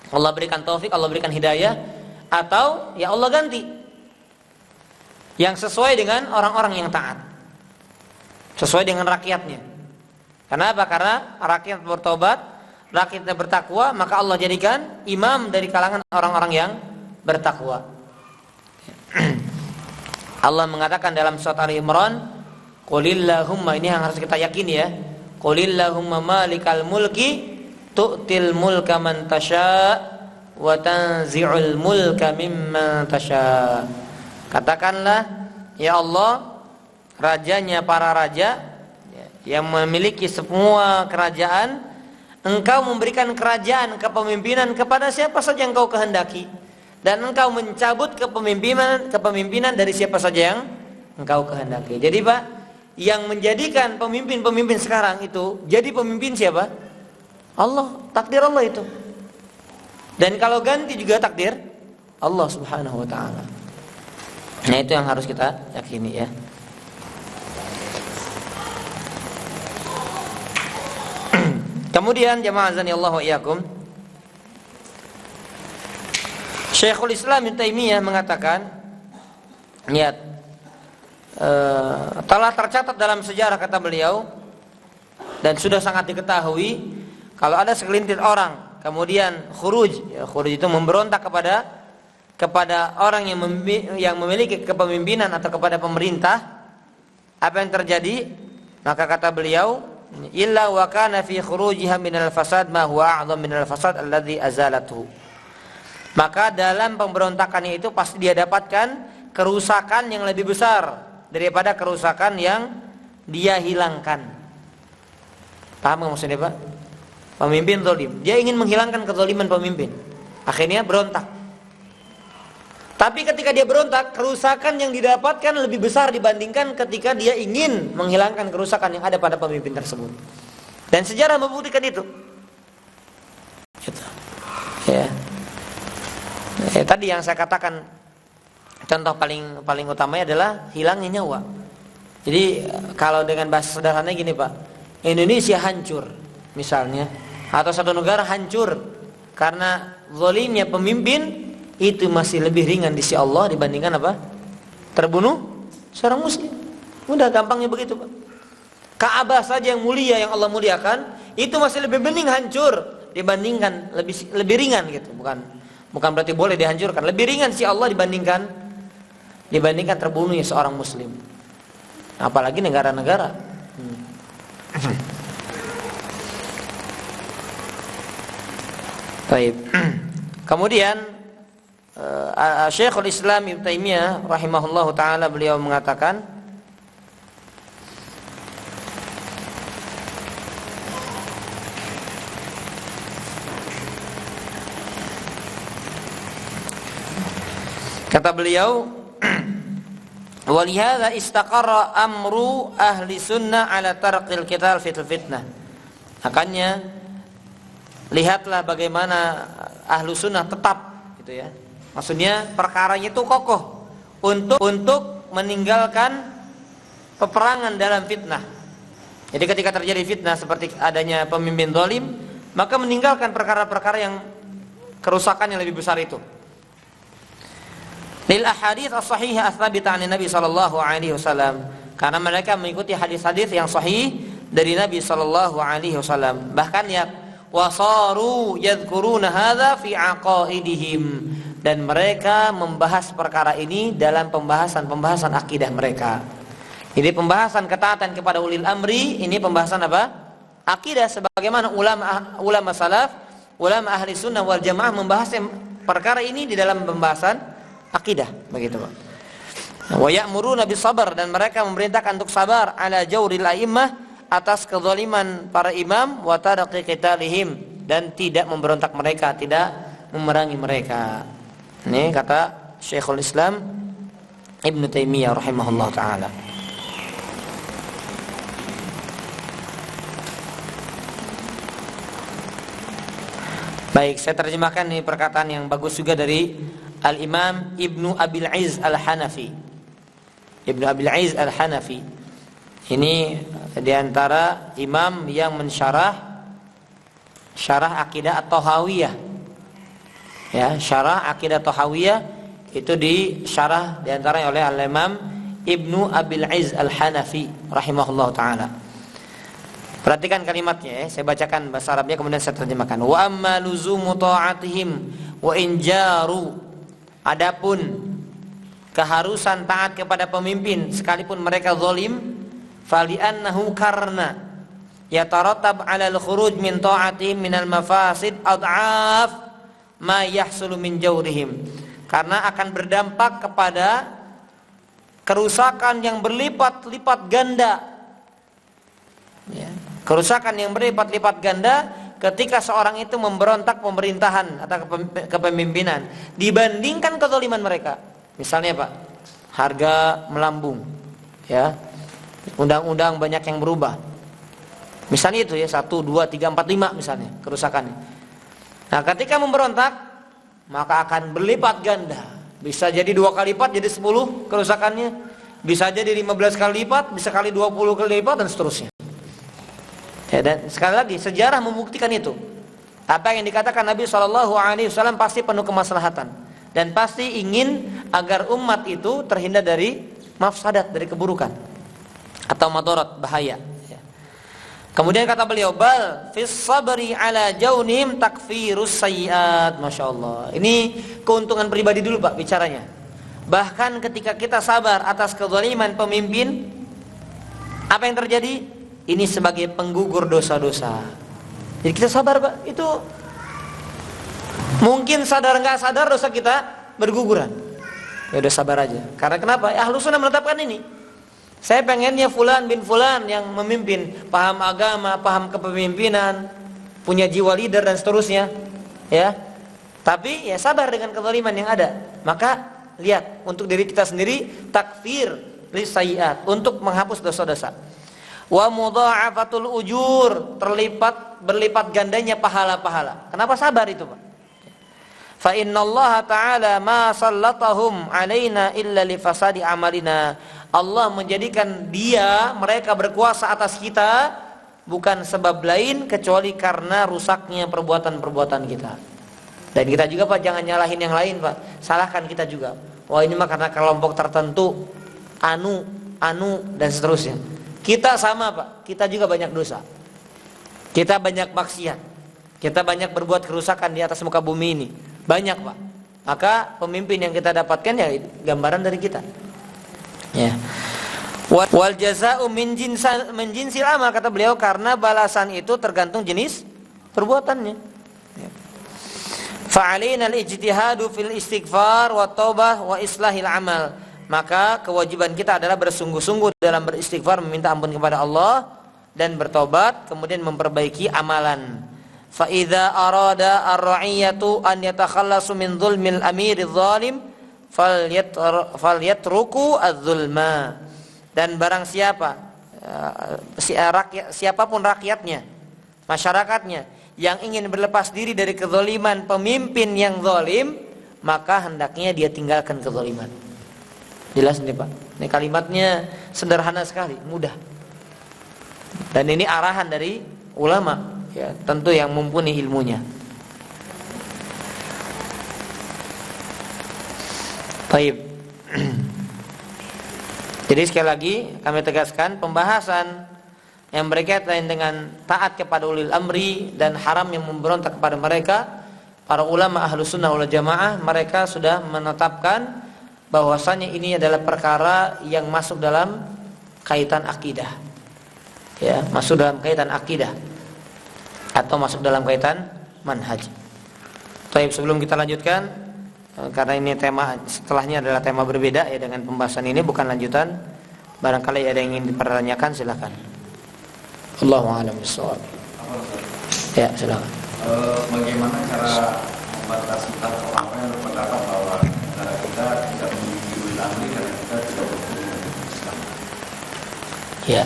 Allah berikan taufik, Allah berikan hidayah, atau ya Allah ganti yang sesuai dengan orang-orang yang taat, sesuai dengan rakyatnya. Kenapa? Karena rakyat bertobat, rakyatnya bertakwa, maka Allah jadikan imam dari kalangan orang-orang yang bertakwa. Allah mengatakan dalam surat Ali Imran, qulillahumma, ini yang harus kita yakini ya, qulillahumma malikal mulki tu'til mulka man tasha wa tanzi'ul mulka mimman tasha. Katakanlah, ya Allah, rajanya para raja yang memiliki semua kerajaan, Engkau memberikan kerajaan, kepemimpinan kepada siapa saja yang Engkau kehendaki, dan Engkau mencabut kepemimpinan dari siapa saja yang Engkau kehendaki. Jadi Pak, yang menjadikan pemimpin-pemimpin sekarang itu jadi pemimpin siapa? Allah, takdir Allah itu. Dan kalau ganti juga takdir Allah Subhanahu wa taala. Nah, itu yang harus kita yakini ya. Kemudian jamaah azani Allah wa iyyakum, Syekhul Islam Ibnu Taimiyah mengatakan, ya, telah tercatat dalam sejarah, kata beliau, dan sudah sangat diketahui, kalau ada segelintir orang kemudian khuruj itu memberontak kepada orang yang memiliki kepemimpinan atau kepada pemerintah, apa yang terjadi? Maka kata beliau, illa wa kana fi khurujiha minal fasad ma huwa a'zam minal fasad alladhi azalatuhu. Maka dalam pemberontakannya itu pasti dia dapatkan kerusakan yang lebih besar daripada kerusakan yang dia hilangkan. Paham nggak maksudnya Pak? Pemimpin zalim, dia ingin menghilangkan kezaliman pemimpin, akhirnya berontak. Tapi ketika dia berontak, kerusakan yang didapatkan lebih besar dibandingkan ketika dia ingin menghilangkan kerusakan yang ada pada pemimpin tersebut. Dan sejarah membuktikan itu. Gitu. Ya. Tadi yang saya katakan, contoh paling utamanya adalah hilangnya nyawa. Jadi kalau dengan bahasa sederhananya gini Pak, Indonesia hancur misalnya, atau satu negara hancur karena zalimnya pemimpin, itu masih lebih ringan di sisi Allah dibandingkan apa? Terbunuh seorang muslim. Mudah, gampangnya begitu Pak. Ka'bah saja yang mulia, yang Allah muliakan, itu masih lebih bening hancur dibandingkan lebih ringan gitu. Bukan berarti boleh dihancurkan. Lebih ringan si Allah dibandingkan terbunuhnya seorang muslim. Apalagi negara-negara. Baik. Kemudian Syekhul Islam Ibnu Taimiyah rahimahullahu taala, beliau mengatakan, kata beliau, walihada istaqarra amru ahli sunnah ala tarqil qital fil fitnah. Makanya lihatlah bagaimana ahlu sunnah tetap gitu ya. Maksudnya perkaranya itu kokoh untuk meninggalkan peperangan dalam fitnah. Jadi ketika terjadi fitnah seperti adanya pemimpin zalim, maka meninggalkan perkara-perkara yang kerusakan yang lebih besar itu. Lil ahadits as-sahihah ats-tsabitah 'an Nabi sallallahu alaihi wasallam, karena mereka mengikuti hadis-hadis yang sahih dari Nabi sallallahu alaihi wasallam. Bahkan ya wasaru yadhkuruna hadza fi aqaidihim, dan mereka membahas perkara ini dalam pembahasan akidah mereka. Jadi pembahasan ketaatan kepada ulil amri, ini pembahasan apa? Akidah, sebagaimana ulama salaf, ulama ahli sunnah wal jamaah membahas perkara ini di dalam pembahasan akidah, begitu Pak. Wa ya'muruna bis sabar, dan mereka memerintahkan untuk sabar ala jawril a'immah, atas kezaliman para imam, wa tarqi qitalihim, dan tidak memberontak mereka, tidak memerangi mereka. Ini kata Syekhul Islam Ibnu Taimiyah rahimahullah taala. Baik, saya terjemahkan ini perkataan yang bagus juga dari Al-Imam Ibnu Abil Izz Al-Hanafi. Ibnu Abil Izz Al-Hanafi ini diantara imam yang mensyarah akidah At-Tahawiyah. Ya, syarah akidah Tahawiyah itu disyarah diantaranya oleh Al-Imam Ibnu Abil Izz Al-Hanafi rahimahullah ta'ala. Perhatikan kalimatnya ya, saya bacakan bahasa Arabnya kemudian saya terjemahkan. Wa amma luzumu ta'atihim wa injaru, adapun keharusan taat kepada pemimpin sekalipun mereka zalim, fali'annahu karna yatarattab 'ala al-khuruj min ta'atihim minal mafasid ad'af ma yahsulu min jawrihim, karena akan berdampak kepada kerusakan yang berlipat-lipat ganda ya, kerusakan yang berlipat-lipat ganda ketika seorang itu memberontak pemerintahan atau kepemimpinan dibandingkan kezaliman mereka. Misalnya Pak, harga melambung ya, undang-undang banyak yang berubah, misalnya itu ya, 1, 2, 3, 4, 5 misalnya kerusakannya. Nah ketika memberontak, maka akan berlipat ganda. Bisa jadi 2 kali lipat, jadi 10 kerusakannya. Bisa jadi 15 kali lipat, bisa kali 20 kali lipat, dan seterusnya ya. Dan sekali lagi, sejarah membuktikan itu. Apa yang dikatakan Nabi SAW pasti penuh kemaslahatan, dan pasti ingin agar umat itu terhindar dari mafsadat, dari keburukan atau madarat, bahaya. Kemudian kata beliau, bal fis sabri ala jaunihim takfirus sayyiat. Masya Allah, ini keuntungan pribadi dulu Pak bicaranya. Bahkan ketika kita sabar atas kezaliman pemimpin, apa yang terjadi? Ini sebagai penggugur dosa-dosa. Jadi kita sabar Pak, itu mungkin sadar nggak sadar dosa kita berguguran. Ya udah sabar aja. Karena kenapa? Ahlu sunnah menetapkan ini. Saya pengennya fulan bin fulan yang memimpin, paham agama, paham kepemimpinan, punya jiwa leader dan seterusnya, ya. Tapi ya sabar dengan kezaliman yang ada. Maka lihat untuk diri kita sendiri, takfir lisayyi'at, untuk menghapus dosa-dosa. Wa mudha'afatul ujur, berlipat gandanya pahala-pahala. Kenapa sabar itu, Pak? Fa innallaha ta'ala ma sallatahum alaina illa li fasadi amalina. Allah menjadikan mereka berkuasa atas kita bukan sebab lain kecuali karena rusaknya perbuatan-perbuatan kita. Dan kita juga, Pak, jangan nyalahin yang lain, Pak. Salahkan kita juga. Wah, ini mah karena kelompok tertentu, anu dan seterusnya. Kita sama, Pak. Kita juga banyak dosa. Kita banyak maksiat. Kita banyak berbuat kerusakan di atas muka bumi ini. Banyak, Pak. Maka pemimpin yang kita dapatkan ya gambaran dari kita. Ya. Wal jazaa'u min jinsil amal, kata beliau, karena balasan itu tergantung jenis perbuatannya. Ya. Fa'alaina al-ijtihadu fil istighfar wa taubah wa islahil amal. Maka kewajiban kita adalah bersungguh-sungguh dalam beristighfar, meminta ampun kepada Allah, dan bertobat, kemudian memperbaiki amalan. Fa idza arada ar-ra'iyatu an yatakhallasu min dzulmil amiril zalim falyatruku adz-dzulma. Dan barang siapapun rakyatnya, masyarakatnya yang ingin berlepas diri dari kezaliman pemimpin yang zalim, maka hendaknya dia tinggalkan kezaliman. Jelas nih, Pak. Ini kalimatnya sederhana sekali, mudah. Dan ini arahan dari ulama, ya, tentu yang mumpuni ilmunya. Baik. Jadi sekali lagi kami tegaskan, pembahasan yang berkaitan dengan taat kepada ulil amri dan haram yang memberontak kepada mereka, para ulama Ahlus Sunnah wal Jamaah mereka sudah menetapkan bahwasanya ini adalah perkara yang masuk dalam kaitan akidah. Ya, masuk dalam kaitan akidah atau masuk dalam kaitan manhaj. Baik, sebelum kita lanjutkan, karena ini tema setelahnya adalah tema berbeda ya dengan pembahasan ini, bukan lanjutan. Barangkali ada yang ingin dipertanyakan, silakan. Allahu a'lam bishawab. Ya, silakan. Bagaimana cara membatasi orang yang berpendapat bahwa negara kita tidak memiliki ulil amri karena kita tidak berhubungan dengan Islam? Ya.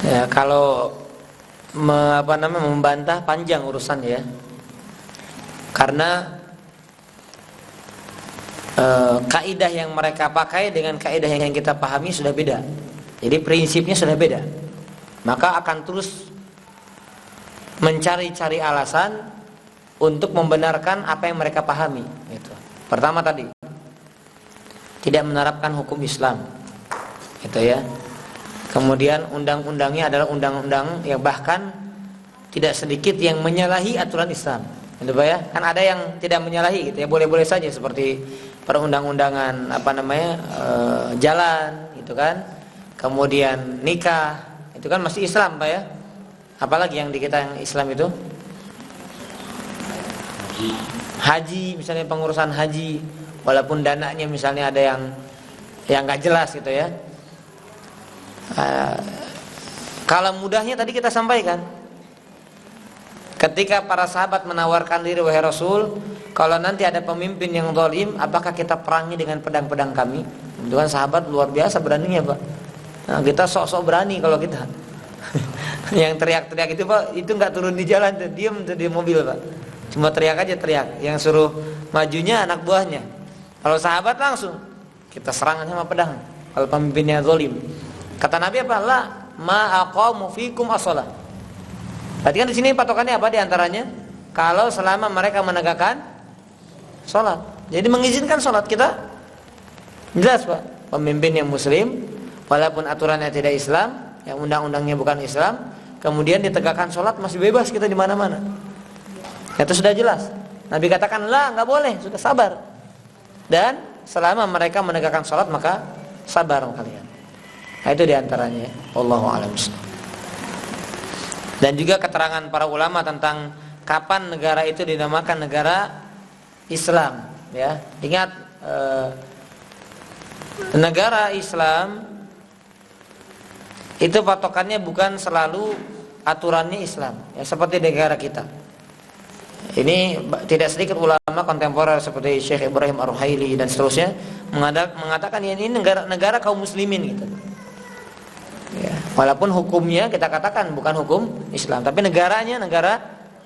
Ya, kalau membantah panjang urusan ya. Karena kaidah yang mereka pakai dengan kaidah yang kita pahami sudah beda. Jadi prinsipnya sudah beda. Maka akan terus mencari-cari alasan untuk membenarkan apa yang mereka pahami. Gitu. Pertama tadi, tidak menerapkan hukum Islam, gitu ya. Kemudian undang-undangnya adalah undang-undang yang bahkan tidak sedikit yang menyalahi aturan Islam. Gitu Pak ya. Kan ada yang tidak menyalahi gitu ya, boleh-boleh saja seperti perundang-undangan jalan gitu kan. Kemudian nikah, itu kan masih Islam Pak ya. Apalagi yang di kita yang Islam itu? Haji, misalnya pengurusan haji, walaupun dananya misalnya ada yang nggak jelas gitu ya. Kalau mudahnya tadi kita sampaikan, ketika para sahabat menawarkan diri, wahai Rasul, kalau nanti ada pemimpin yang zalim, apakah kita perangi dengan pedang-pedang kami? Itu kan sahabat luar biasa beraninya Pak. Nah, kita sok-sok berani kalau kita. Yang teriak-teriak itu Pak, itu nggak turun di jalan, diam di mobil Pak. Cuma teriak aja teriak. Yang suruh majunya anak buahnya. Kalau sahabat langsung kita serang sama pedang. Kalau pemimpinnya zalim. Kata Nabi apa? La ma aqamu fikum as-shalah. Berarti kan di sini patokannya apa di antaranya? Kalau selama mereka menegakkan salat. Jadi mengizinkan salat kita jelas Pak. Pemimpin yang muslim walaupun aturannya tidak Islam, yang undang-undangnya bukan Islam, kemudian ditegakkan salat, masih bebas kita di mana-mana. Itu sudah jelas. Nabi katakan la, enggak boleh, sudah sabar. Dan selama mereka menegakkan salat maka sabar kalian. Nah, itu diantaranya. Wallahu a'lam bishawab. Dan juga keterangan para ulama tentang kapan negara itu dinamakan negara Islam. Ya, ingat negara Islam itu patokannya bukan selalu aturannya Islam. Ya, seperti negara kita. Ini tidak sedikit ulama ulama kontemporer seperti Syekh Ibrahim Ar-Ruhaili dan seterusnya mengatakan ya ini negara kaum muslimin gitu. Ya, walaupun hukumnya kita katakan bukan hukum Islam, tapi negaranya negara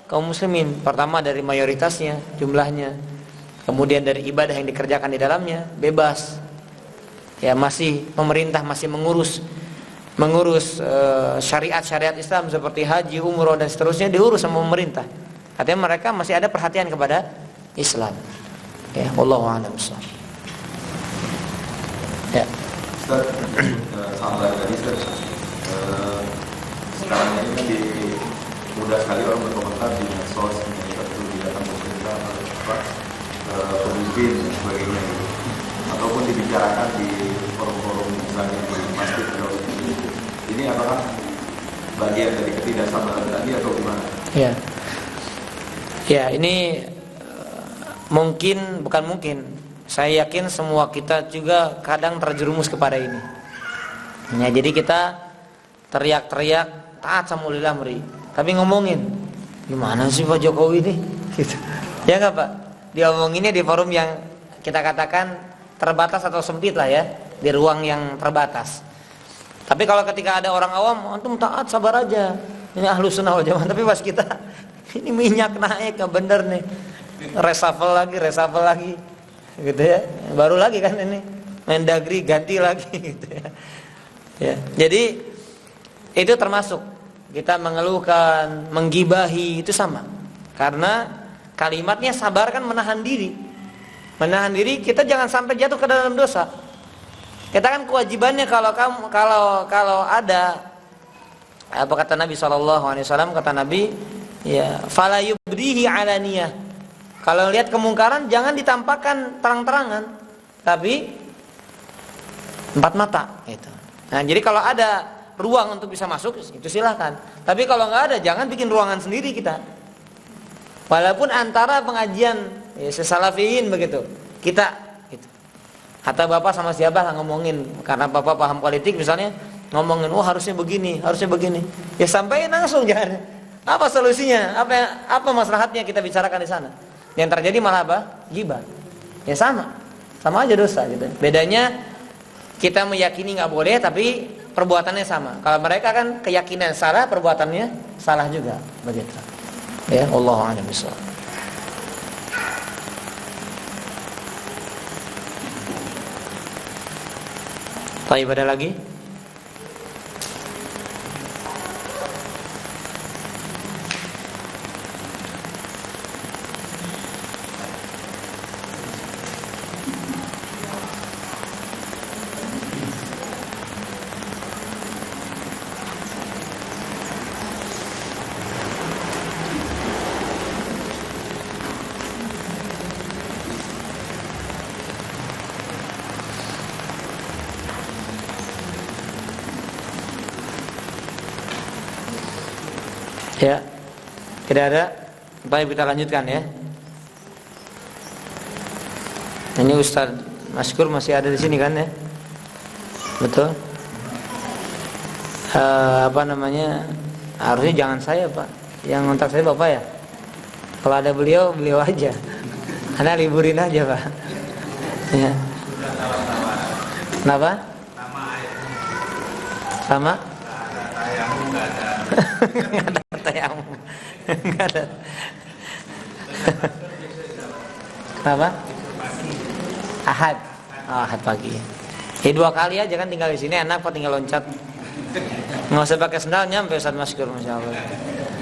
kaum muslimin. Pertama dari mayoritasnya, jumlahnya. Kemudian dari ibadah yang dikerjakan di dalamnya bebas. Ya, masih pemerintah masih mengurus syariat-syariat Islam seperti haji, umroh dan seterusnya diurus sama pemerintah. Artinya mereka masih ada perhatian kepada Islam. Ya, wallahu a'lam bishawab. Ya. Ustaz, sampai tadi sekarang ini kan mudah sekali orang berkomentar di medsos, di data pemerintah, pemimpin dan sebagainya, ataupun dibicarakan di forum-forum misalnya di masjid atau ini apakah bagian dari ketidaksabaran tadi atau gimana? Ya. Ya, ini bukan mungkin. Saya yakin semua kita juga kadang terjerumus kepada ini. Ya, jadi kita teriak-teriak taat sama ulil amri, tapi ngomongin gimana sih Pak Jokowi nih? Gitu. Ya enggak Pak? Diomonginnya di forum yang kita katakan terbatas atau sempit lah ya, di ruang yang terbatas. Tapi kalau ketika ada orang awam, antum taat sabar aja. Ini ahlus sunnah wal jamaah. Tapi pas kita ini minyak naik, gak bener nih, reshuffle lagi, gitu ya. Baru lagi kan ini Mendagri ganti lagi, gitu ya. Ya, jadi itu termasuk kita mengeluhkan, menggibahi itu sama. Karena kalimatnya sabar kan menahan diri. Menahan diri kita jangan sampai jatuh ke dalam dosa. Kita kan kewajibannya kalau ada apa kata Nabi SAW, kata Nabi, ya fala yubdihi alaniyah. Kalau lihat kemungkaran jangan ditampakkan terang-terangan, tapi empat mata gitu. Nah, jadi kalau ada ruang untuk bisa masuk itu silakan. Tapi kalau nggak ada jangan bikin ruangan sendiri kita. Walaupun antara pengajian ya, sesalafiyin begitu. Kita gitu. Atau bapak sama siapa ngomongin karena bapak paham politik misalnya ngomongin harusnya begini. Ya sampaikan langsung jangan. Apa solusinya? Apa maslahatnya kita bicarakan di sana? Yang terjadi malah apa? Ghibah. Ya sama aja dosa gitu. Bedanya kita meyakini nggak boleh tapi perbuatannya sama. Kalau mereka kan keyakinan salah, perbuatannya salah juga begitu. Ya, wallahu a'lam bishawab. Baik, ada lagi? Ya, tidak ada. Baik, kita lanjutkan ya. Ini Ustaz Maskur masih ada di sini kan ya? Betul. Harusnya jangan saya Pak. Yang ngontak saya Bapak ya. Kalau ada beliau aja. Anda liburin aja Pak. Ya. Kenapa? Sama? Enggak ada. Kenapa? Ahad. Ahad pagi. Ya 2 kali aja kan tinggal di sini enak Pak, tinggal loncat. Nggak usah pakai sendal nyampe Ustaz Maskur, Masya Allah.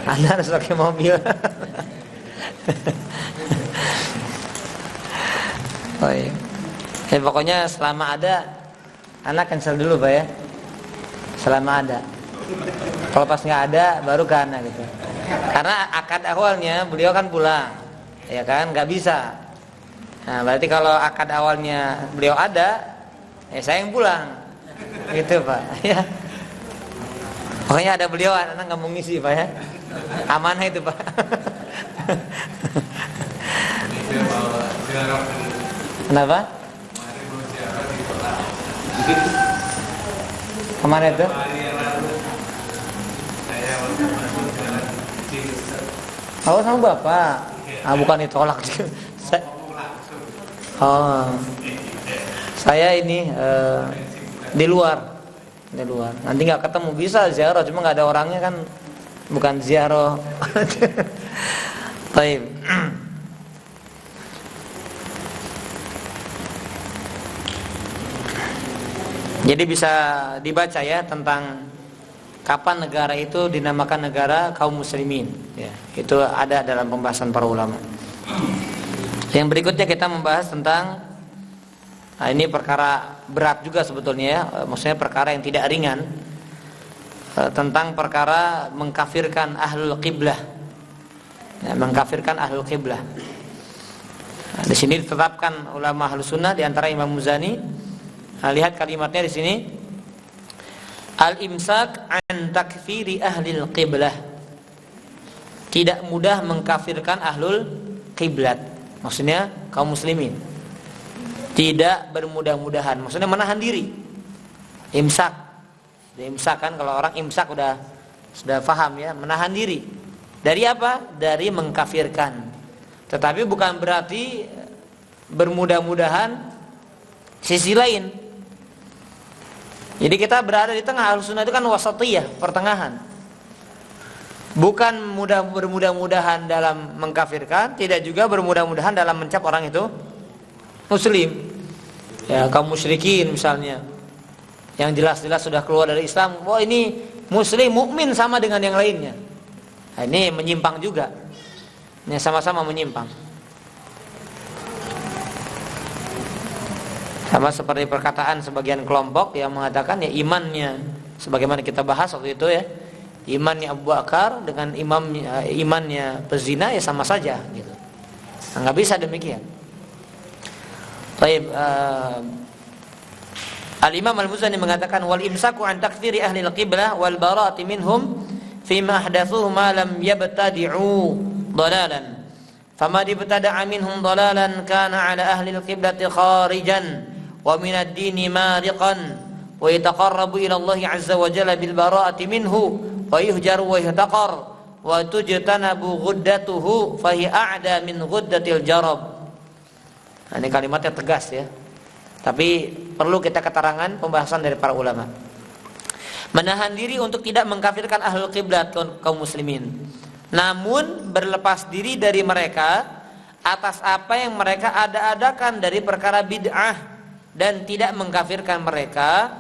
Anda harus pakai mobil. Oh iya. Ya pokoknya selama ada anak cancel dulu Pak ya. Selama ada. Kalau pas nggak ada baru ke anak gitu. Karena akad awalnya beliau kan pulang, ya kan, nggak bisa. Nah berarti kalau akad awalnya beliau ada, ya saya yang pulang, gitu Pak. Ya. Pokoknya ada beliau, anak nggak mau ngisi Pak ya. Amanah itu Pak. Kenapa? Kemana itu? Oh sama bapak. Bukan ditolak. Oh, saya ini di luar. Nanti nggak ketemu, bisa ziarah, cuma nggak ada orangnya kan, bukan ziarah. Baik. Jadi bisa dibaca ya tentang kapan negara itu dinamakan negara kaum muslimin. Ya, itu ada dalam pembahasan para ulama. Yang berikutnya kita membahas tentang, nah ini perkara berat juga sebetulnya ya, maksudnya perkara yang tidak ringan, tentang perkara mengkafirkan ahlul qiblah. Ya, mengkafirkan ahlul qiblah. Nah, di sini ditetapkan ulama ahlus sunnah di antara Imam Muzani. Nah, lihat kalimatnya di sini. Al-imsak an takfiri ahlil qiblah. Tidak mudah mengkafirkan ahlul qiblat. Maksudnya kaum muslimin. Tidak bermudah-mudahan. Maksudnya menahan diri. Imsak. Imsak kan kalau orang imsak sudah paham ya, menahan diri. Dari apa? Dari mengkafirkan. Tetapi bukan berarti bermudah-mudahan sisi lain. Jadi kita berada di tengah. Ahlus sunnah itu kan wasatiyah, pertengahan. Bukan bermudah-mudahan dalam mengkafirkan, tidak juga bermudah-mudahan dalam mencap orang itu muslim. Ya, kaum musyrikin misalnya, yang jelas-jelas sudah keluar dari Islam, wah ini muslim, mukmin sama dengan yang lainnya. Nah, ini menyimpang juga. Ini sama-sama menyimpang. Sama seperti perkataan sebagian kelompok yang mengatakan ya imannya, sebagaimana kita bahas waktu itu ya, imannya Abu Bakar dengan imannya pezina ya sama saja gitu. Nah, nggak bisa demikian. Baik, Al-Imam Al-Muzani mengatakan wal imsaku an takfiri ahli al-qiblah wal bara'ati minhum fima ahdathuhu ma lam yabtadi'u dalalan. Fama ibtada'a minhum dalalan kana 'ala ahli al-qiblati kharijan wa min ad-dini mariqan wa yataqarrabu ila Allah 'azza wa jalla bil bara'ati minhu wa yuhjaru wa yahtaqar wa tujtanabu ghuddatuhu fa hi a'da min ghuddatil jarab. Nah, ini kalimatnya tegas ya. Tapi perlu kita keterangan pembahasan dari para ulama. Menahan diri untuk tidak mengkafirkan ahlul qiblat kaum muslimin. Namun berlepas diri dari mereka atas apa yang mereka ada-adakan dari perkara bid'ah dan tidak mengkafirkan mereka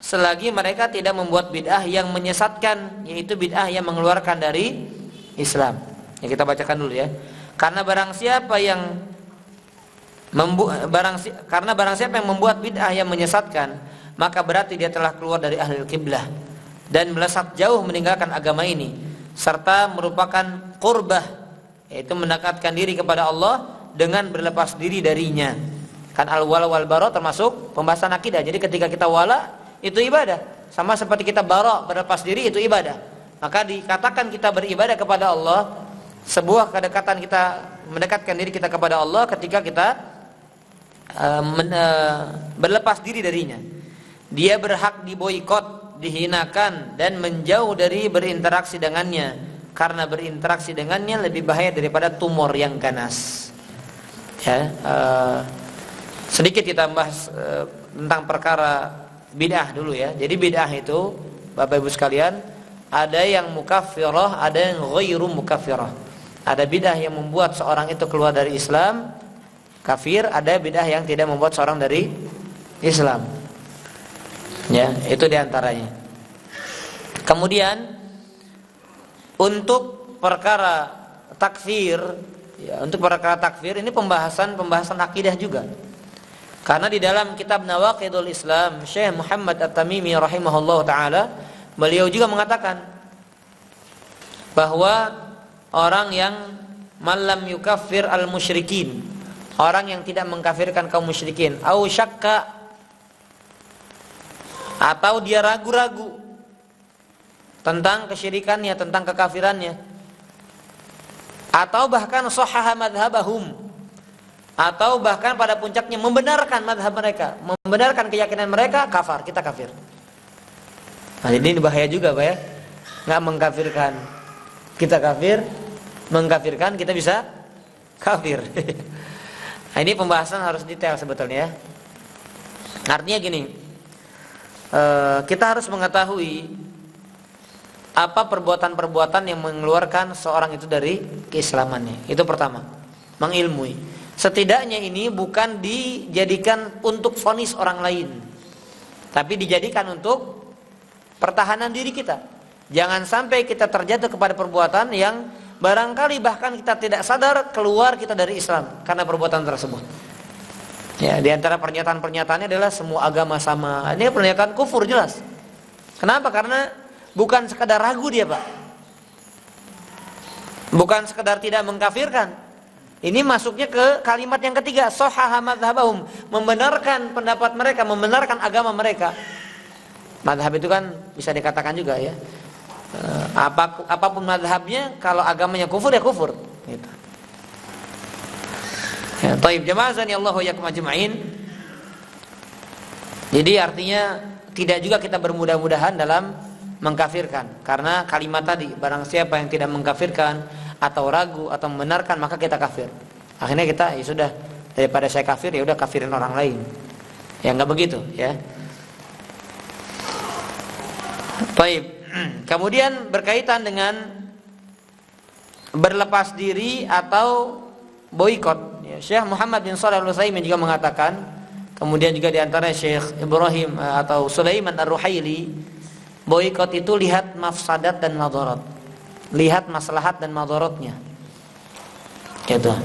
selagi mereka tidak membuat bid'ah yang menyesatkan, yaitu bid'ah yang mengeluarkan dari Islam. Ya, kita bacakan dulu ya. Karena barang siapa yang membuat bid'ah yang menyesatkan, maka berarti dia telah keluar dari ahlul qiblah dan melesat jauh meninggalkan agama ini, serta merupakan qurbah, yaitu mendekatkan diri kepada Allah dengan berlepas diri darinya. Kan al-wala wal bara termasuk pembahasan akidah. Jadi ketika kita wala itu ibadah, sama seperti kita bara berlepas diri itu ibadah. Maka dikatakan kita beribadah kepada Allah, sebuah kedekatan kita mendekatkan diri kita kepada Allah ketika kita berlepas diri darinya. Dia berhak diboikot, dihinakan dan menjauh dari berinteraksi dengannya, karena berinteraksi dengannya lebih bahaya daripada tumor yang ganas. Ya, sedikit kita bahas tentang perkara bid'ah dulu ya. Jadi bid'ah itu Bapak Ibu sekalian, ada yang mukaffirah, ada yang ghairu mukaffirah. Ada bid'ah yang membuat seorang itu keluar dari Islam, kafir, ada bid'ah yang tidak membuat seorang dari Islam. Ya, itu diantaranya. Kemudian untuk perkara takfir, ya, untuk perkara takfir ini pembahasan akidah juga. Karena di dalam kitab Nawaqidul Islam, Syekh Muhammad At-Tamimi rahimahullah taala, beliau juga mengatakan bahwa orang yang malam yukaffir al-musyrikin, orang yang tidak mengkafirkan kaum musyrikin, au syakka, atau dia ragu-ragu tentang kesyirikannya, tentang kekafirannya, atau bahkan sahaha madhabahum, atau bahkan pada puncaknya membenarkan madhab mereka, membenarkan keyakinan mereka, kafar, kita kafir. Nah, ini bahaya juga Pak ya. Nggak mengkafirkan kita kafir, mengkafirkan kita bisa kafir. Nah, ini pembahasan harus detail sebetulnya ya. Artinya gini, kita harus mengetahui apa perbuatan-perbuatan yang mengeluarkan seorang itu dari keislamannya. Itu pertama, mengilmui. Setidaknya ini bukan dijadikan untuk vonis orang lain, tapi dijadikan untuk pertahanan diri kita. Jangan sampai kita terjatuh kepada perbuatan yang barangkali bahkan kita tidak sadar keluar kita dari Islam karena perbuatan tersebut. Ya, di antara pernyataan-pernyataannya adalah semua agama sama. Ini pernyataan kufur jelas. Kenapa? Karena bukan sekadar ragu dia, Pak. Bukan sekadar tidak mengkafirkan. Ini masuknya ke kalimat yang ketiga, sahhaha madzhabahum, membenarkan pendapat mereka, membenarkan agama mereka. Mazhab itu kan bisa dikatakan juga ya. Apapun mazhabnya, kalau agamanya kufur ya kufur. Gitu. Ya, taib jamaah Allah yakum ajma'in. Jadi artinya tidak juga kita bermudah-mudahan dalam mengkafirkan, karena kalimat tadi, barang siapa yang tidak mengkafirkan atau ragu atau membenarkan maka kita kafir. Akhirnya kita ya sudah, daripada saya kafir ya udah kafirin orang lain. Ya enggak begitu ya. Taib. Kemudian berkaitan dengan berlepas diri atau boikot. Ya, Syekh Muhammad bin Shalih Al-Utsaimin juga mengatakan, kemudian juga diantara Syekh Ibrahim atau Sulaiman Ar-Ruhaili, boikot itu lihat mafsadat dan madarat, lihat maslahat dan madaratnya. Gitu.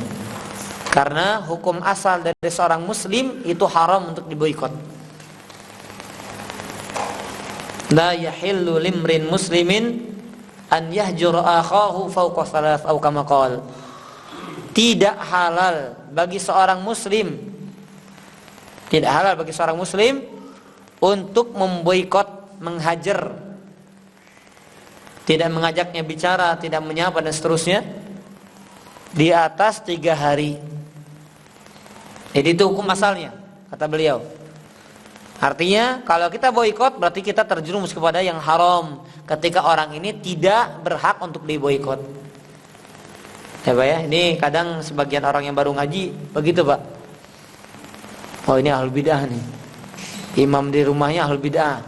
Karena hukum asal dari seorang muslim itu haram untuk diboikot. La yahillu limrin muslimin an yahjura akhahu fawqa thalath aw kama qala. Tidak halal bagi seorang muslim, tidak halal bagi seorang muslim untuk memboikot, menghajar, tidak mengajaknya bicara, tidak menyapa dan seterusnya di atas 3 hari. Jadi itu hukum asalnya, kata beliau. Artinya kalau kita boikot berarti kita terjerumus kepada yang haram ketika orang ini tidak berhak untuk diboikot. Ya Pak ya, ini kadang sebagian orang yang baru ngaji begitu Pak. Oh ini ahlul bidah nih, imam di rumahnya ahlul bidah,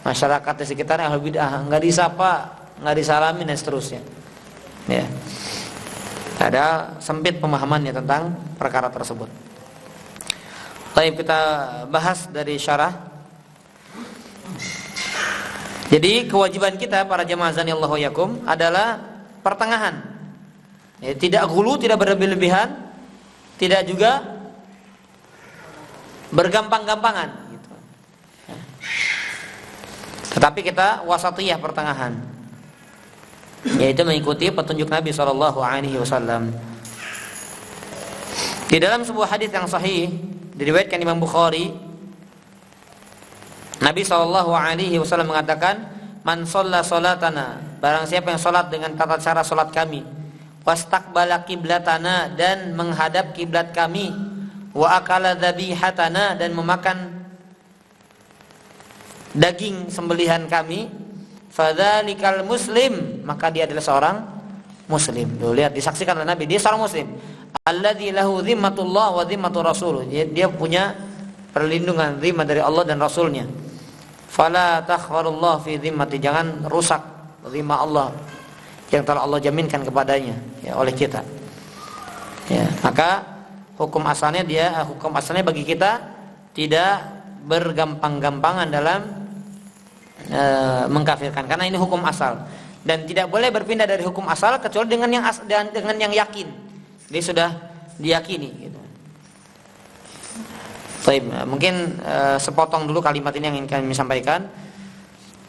masyarakat di sekitarnya ahlul bidah, nggak disapa, nggak disalamin dan seterusnya. Ya, ada sempit pemahamannya tentang perkara tersebut. Baik, kita bahas dari syarah. Jadi kewajiban kita para jamaah zanillahu yakum adalah pertengahan. Ya, tidak ghulu, tidak berlebih-lebihan, tidak juga bergampang-gampangan gitu. Tetapi kita wasatiyah, pertengahan, yaitu mengikuti petunjuk Nabi SAW. Di dalam sebuah hadis yang sahih diriwayatkan Imam Bukhari, Nabi SAW mengatakan, man shalla salatana, barang siapa yang salat dengan tata cara salat kami, wastaqbala qiblatana, dan menghadap kiblat kami, wa akala dhabihatana, dan memakan daging sembelihan kami, fadzalikal muslim, maka dia adalah seorang muslim. Tuh, lihat, disaksikan oleh Nabi, dia seorang muslim. Alladzi lahu dhimmatullah wa dhimmatu rasul. Dia punya perlindungan, dhimmat dari Allah dan Rasulnya. Fala takhfarullah fi dhimmati, jangan rusak dhimma Allah yang telah Allah jaminkan kepadanya ya, oleh kita. Ya, maka hukum asalnya bagi kita tidak bergampang-gampangan dalam mengkafirkan, karena ini hukum asal dan tidak boleh berpindah dari hukum asal kecuali dengan yang yakin. Dia sudah diyakini gitu. Baik, mungkin sepotong dulu kalimat ini yang ingin kami sampaikan.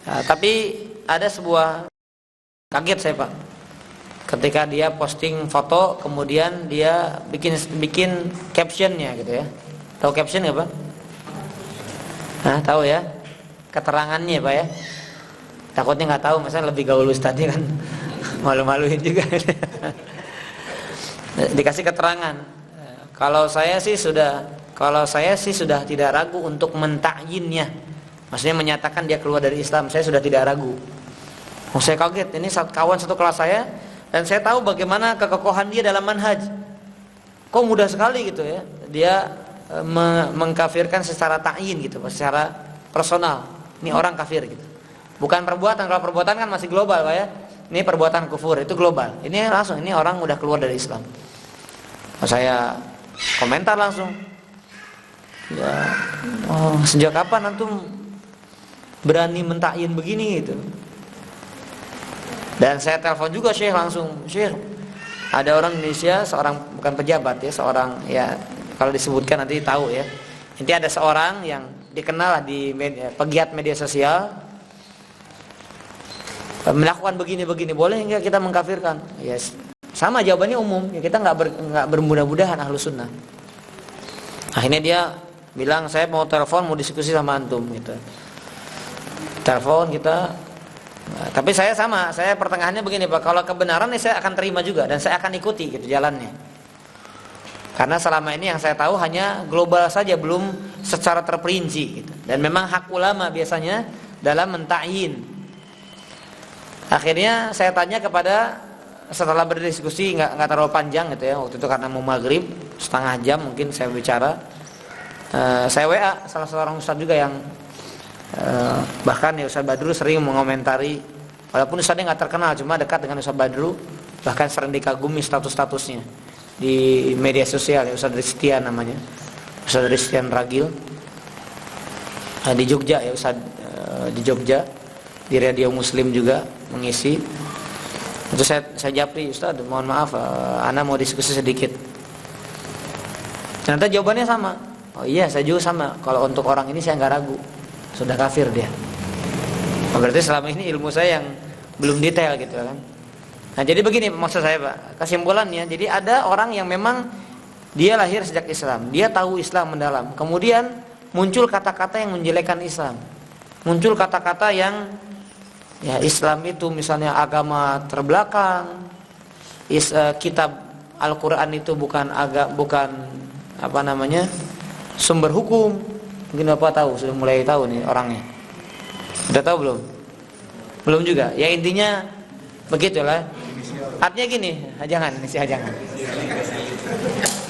Tapi ada sebuah, kaget saya Pak, ketika dia posting foto kemudian dia bikin captionnya gitu ya. Tahu caption nggak Pak? Nah, tahu ya, keterangannya Pak ya. Takutnya nggak tahu, masa lebih gaul ustadznya kan malu-maluin juga. Dikasih keterangan. Kalau saya sih sudah tidak ragu untuk mentakyinnya. Maksudnya menyatakan dia keluar dari Islam, saya sudah tidak ragu. Saya kaget, ini kawan satu kelas saya dan saya tahu bagaimana kekokohan dia dalam manhaj. Kok mudah sekali gitu ya. dia mengkafirkan secara ta'yin gitu, secara personal. Ini orang kafir gitu. Bukan perbuatan. Kalau perbuatan kan masih global, Pak ya. Ini perbuatan kufur, itu global. Ini langsung, ini orang udah keluar dari Islam. Saya komentar langsung. Ya, sejak kapan antum berani mentakyin begini gitu. Dan saya telepon juga Syekh langsung. Syekh, ada orang Indonesia, seorang bukan pejabat ya, seorang ya kalau disebutkan nanti tahu ya. Intinya ada seorang yang dikenal lah di pegiat media sosial melakukan begini-begini, boleh enggak kita mengkafirkan? Yes. Sama jawabannya umum, ya kita nggak bermudah-mudahan ahlus sunnah. Akhirnya dia bilang saya mau telepon, mau diskusi sama antum gitu. Telepon kita, tapi saya sama, saya pertengahannya begini Pak, kalau kebenaran nih saya akan terima juga dan saya akan ikuti gitu jalannya. Karena selama ini yang saya tahu hanya global saja, belum secara terperinci gitu. Dan memang hak ulama biasanya dalam mentakyin. Akhirnya saya tanya kepada, setelah berdiskusi nggak terlalu panjang gitu ya, waktu itu karena mau maghrib setengah jam mungkin saya bicara, saya WA salah seorang ustadz juga yang bahkan ya Ustadz Badru sering mengomentari, walaupun ustadznya nggak terkenal cuma dekat dengan Ustadz Badru, bahkan sering dikagumi statusnya di media sosial ya, Ustadz Rizkian namanya, Ustadz Rizkian Ragil di Jogja ya, Ustadz di Jogja di radio Muslim juga mengisi. Itu saya japri, Ustaz, mohon maaf, ana mau diskusi sedikit. Ternyata jawabannya sama. Oh iya, saya juga sama. Kalau untuk orang ini saya nggak ragu, sudah kafir dia. Berarti selama ini ilmu saya yang belum detail gitu kan. Nah jadi begini maksud saya Pak, kesimpulannya. Jadi ada orang yang memang dia lahir sejak Islam, dia tahu Islam mendalam. Kemudian muncul kata-kata yang menjelekkan Islam, muncul kata-kata yang ya Islam itu misalnya agama terbelakang, kitab Al-Quran itu bukan apa namanya sumber hukum. Mungkin Bapak tahu, sudah mulai tahu nih orangnya. Sudah tahu belum? Belum juga. Ya intinya begitulah. Artinya gini, jangan.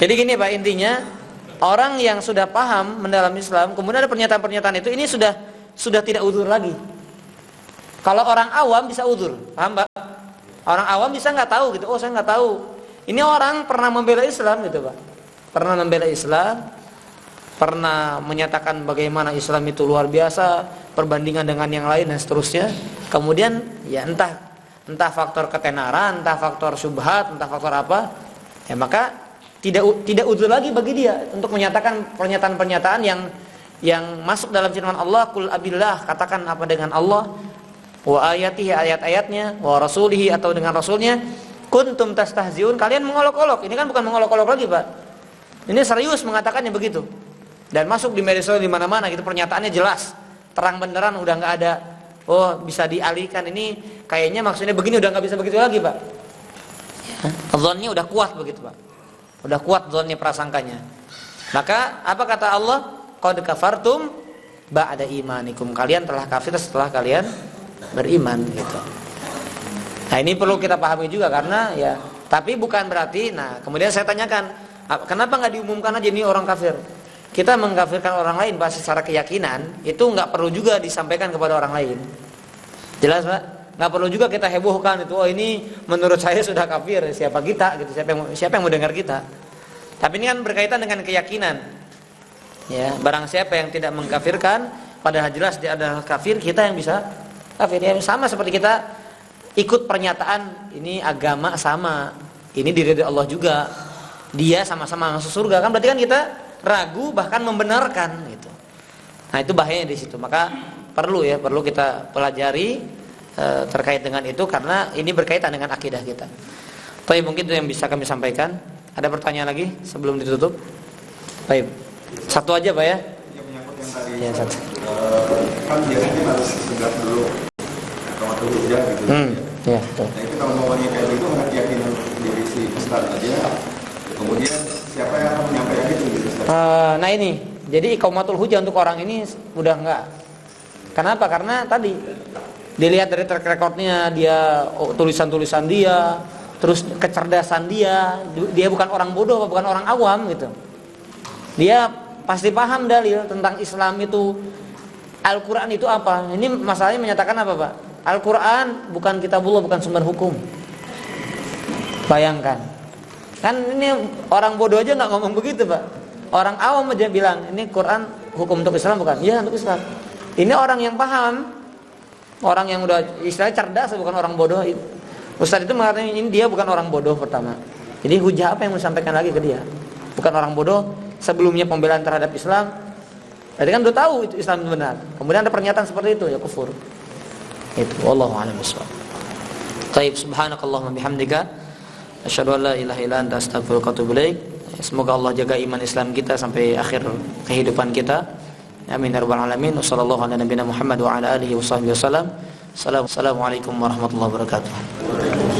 Jadi gini Pak, intinya orang yang sudah paham mendalam Islam, kemudian ada pernyataan-pernyataan itu, ini sudah tidak udzur lagi. Kalau orang awam bisa udzur, paham Pak? Orang awam bisa nggak tahu gitu. Oh saya nggak tahu. Ini orang pernah membela Islam gitu Pak. Pernah membela Islam, pernah menyatakan bagaimana Islam itu luar biasa, perbandingan dengan yang lain dan seterusnya. Kemudian ya entah faktor ketenaran, entah faktor syubhat, entah faktor apa, ya maka tidak udzur lagi bagi dia untuk menyatakan pernyataan-pernyataan yang masuk dalam firman Allah, qul abillah, katakan apa dengan Allah, wa ayatihi, ayat-ayatnya, wa rasulihi, atau dengan rasulnya, kuntum tastahziun, kalian mengolok-olok. Ini kan bukan mengolok-olok lagi Pak, ini serius mengatakannya begitu. Dan masuk di media sosial di mana-mana gitu, pernyataannya jelas, terang benderang, udah nggak ada oh bisa dialihkan, ini kayaknya maksudnya begini, udah nggak bisa begitu lagi Pak. Dzannya udah kuat begitu Pak, udah kuat dzannya, prasangkanya. Maka apa kata Allah? Qad kafartum ba'da imanikum, kalian telah kafir setelah kalian beriman gitu. Nah ini perlu kita pahami juga, karena ya, tapi bukan berarti. Nah kemudian saya tanyakan, kenapa nggak diumumkan aja ini orang kafir? Kita mengkafirkan orang lain bahasa secara keyakinan itu nggak perlu juga disampaikan kepada orang lain. Jelas Pak? Nggak perlu juga kita hebohkan itu. Oh ini menurut saya sudah kafir, siapa kita gitu? Siapa yang mau dengar kita? Tapi ini kan berkaitan dengan keyakinan. Ya, barang siapa yang tidak mengkafirkan, padahal jelas dia adalah kafir, kita yang bisa kafir. Ya, sama seperti kita ikut pernyataan ini agama sama, ini diri Allah juga, dia sama-sama masuk surga, kan berarti kan kita ragu bahkan membenarkan gitu. Nah itu bahayanya di situ. Maka perlu kita pelajari terkait dengan itu, karena ini berkaitan dengan akidah kita. Tapi mungkin itu yang bisa kami sampaikan. Ada pertanyaan lagi sebelum ditutup? Baik, satu aja Pak ya. Yang menyangkut yang tadi. Ya, satu. Kan biasanya harus segera dulu atau hujan gitu. Ya, betul. Nah itu kalau mau kayak gitu hanya keyakinan diri si ustaz aja. Kemudian siapa yang akan menyampaikan itu gitu Ustaz? Nah ini, jadi iqamatul hujjah untuk orang ini udah enggak. Kenapa? Karena tadi dilihat dari track recordnya dia, tulisan-tulisan dia, terus kecerdasan dia bukan orang bodoh, bukan orang awam gitu. Dia pasti paham dalil tentang Islam itu, Al-Quran itu apa. Ini masalahnya menyatakan apa Pak? Al-Quran bukan kitabullah, bukan sumber hukum. Bayangkan, kan ini orang bodoh aja nggak ngomong begitu Pak. Orang awam aja bilang ini Quran hukum untuk Islam bukan? Iya untuk Islam. Ini orang yang paham, orang yang udah istilahnya cerdas, bukan orang bodoh. Ustaz itu mengatakan ini dia bukan orang bodoh pertama. Jadi hujah apa yang mau disampaikan lagi ke dia? Bukan orang bodoh. Sebelumnya pembelaan terhadap Islam, jadi kan udah tahu itu Islam itu benar. Kemudian ada pernyataan seperti itu, ya kufur. Itu wallahu a'lam bishawab. Taib, subhanakallahumma bihamdika asyhadu an la ilaha illa anta astaghfiruka wa atubu ilaik. Semoga Allah jaga iman Islam kita sampai akhir kehidupan kita. Amin ya rabbal alamin. Wassallallahu ala nabiyina Muhammad wa ala alihi washabbihi wasallam. Assalamualaikum warahmatullahi wabarakatuh.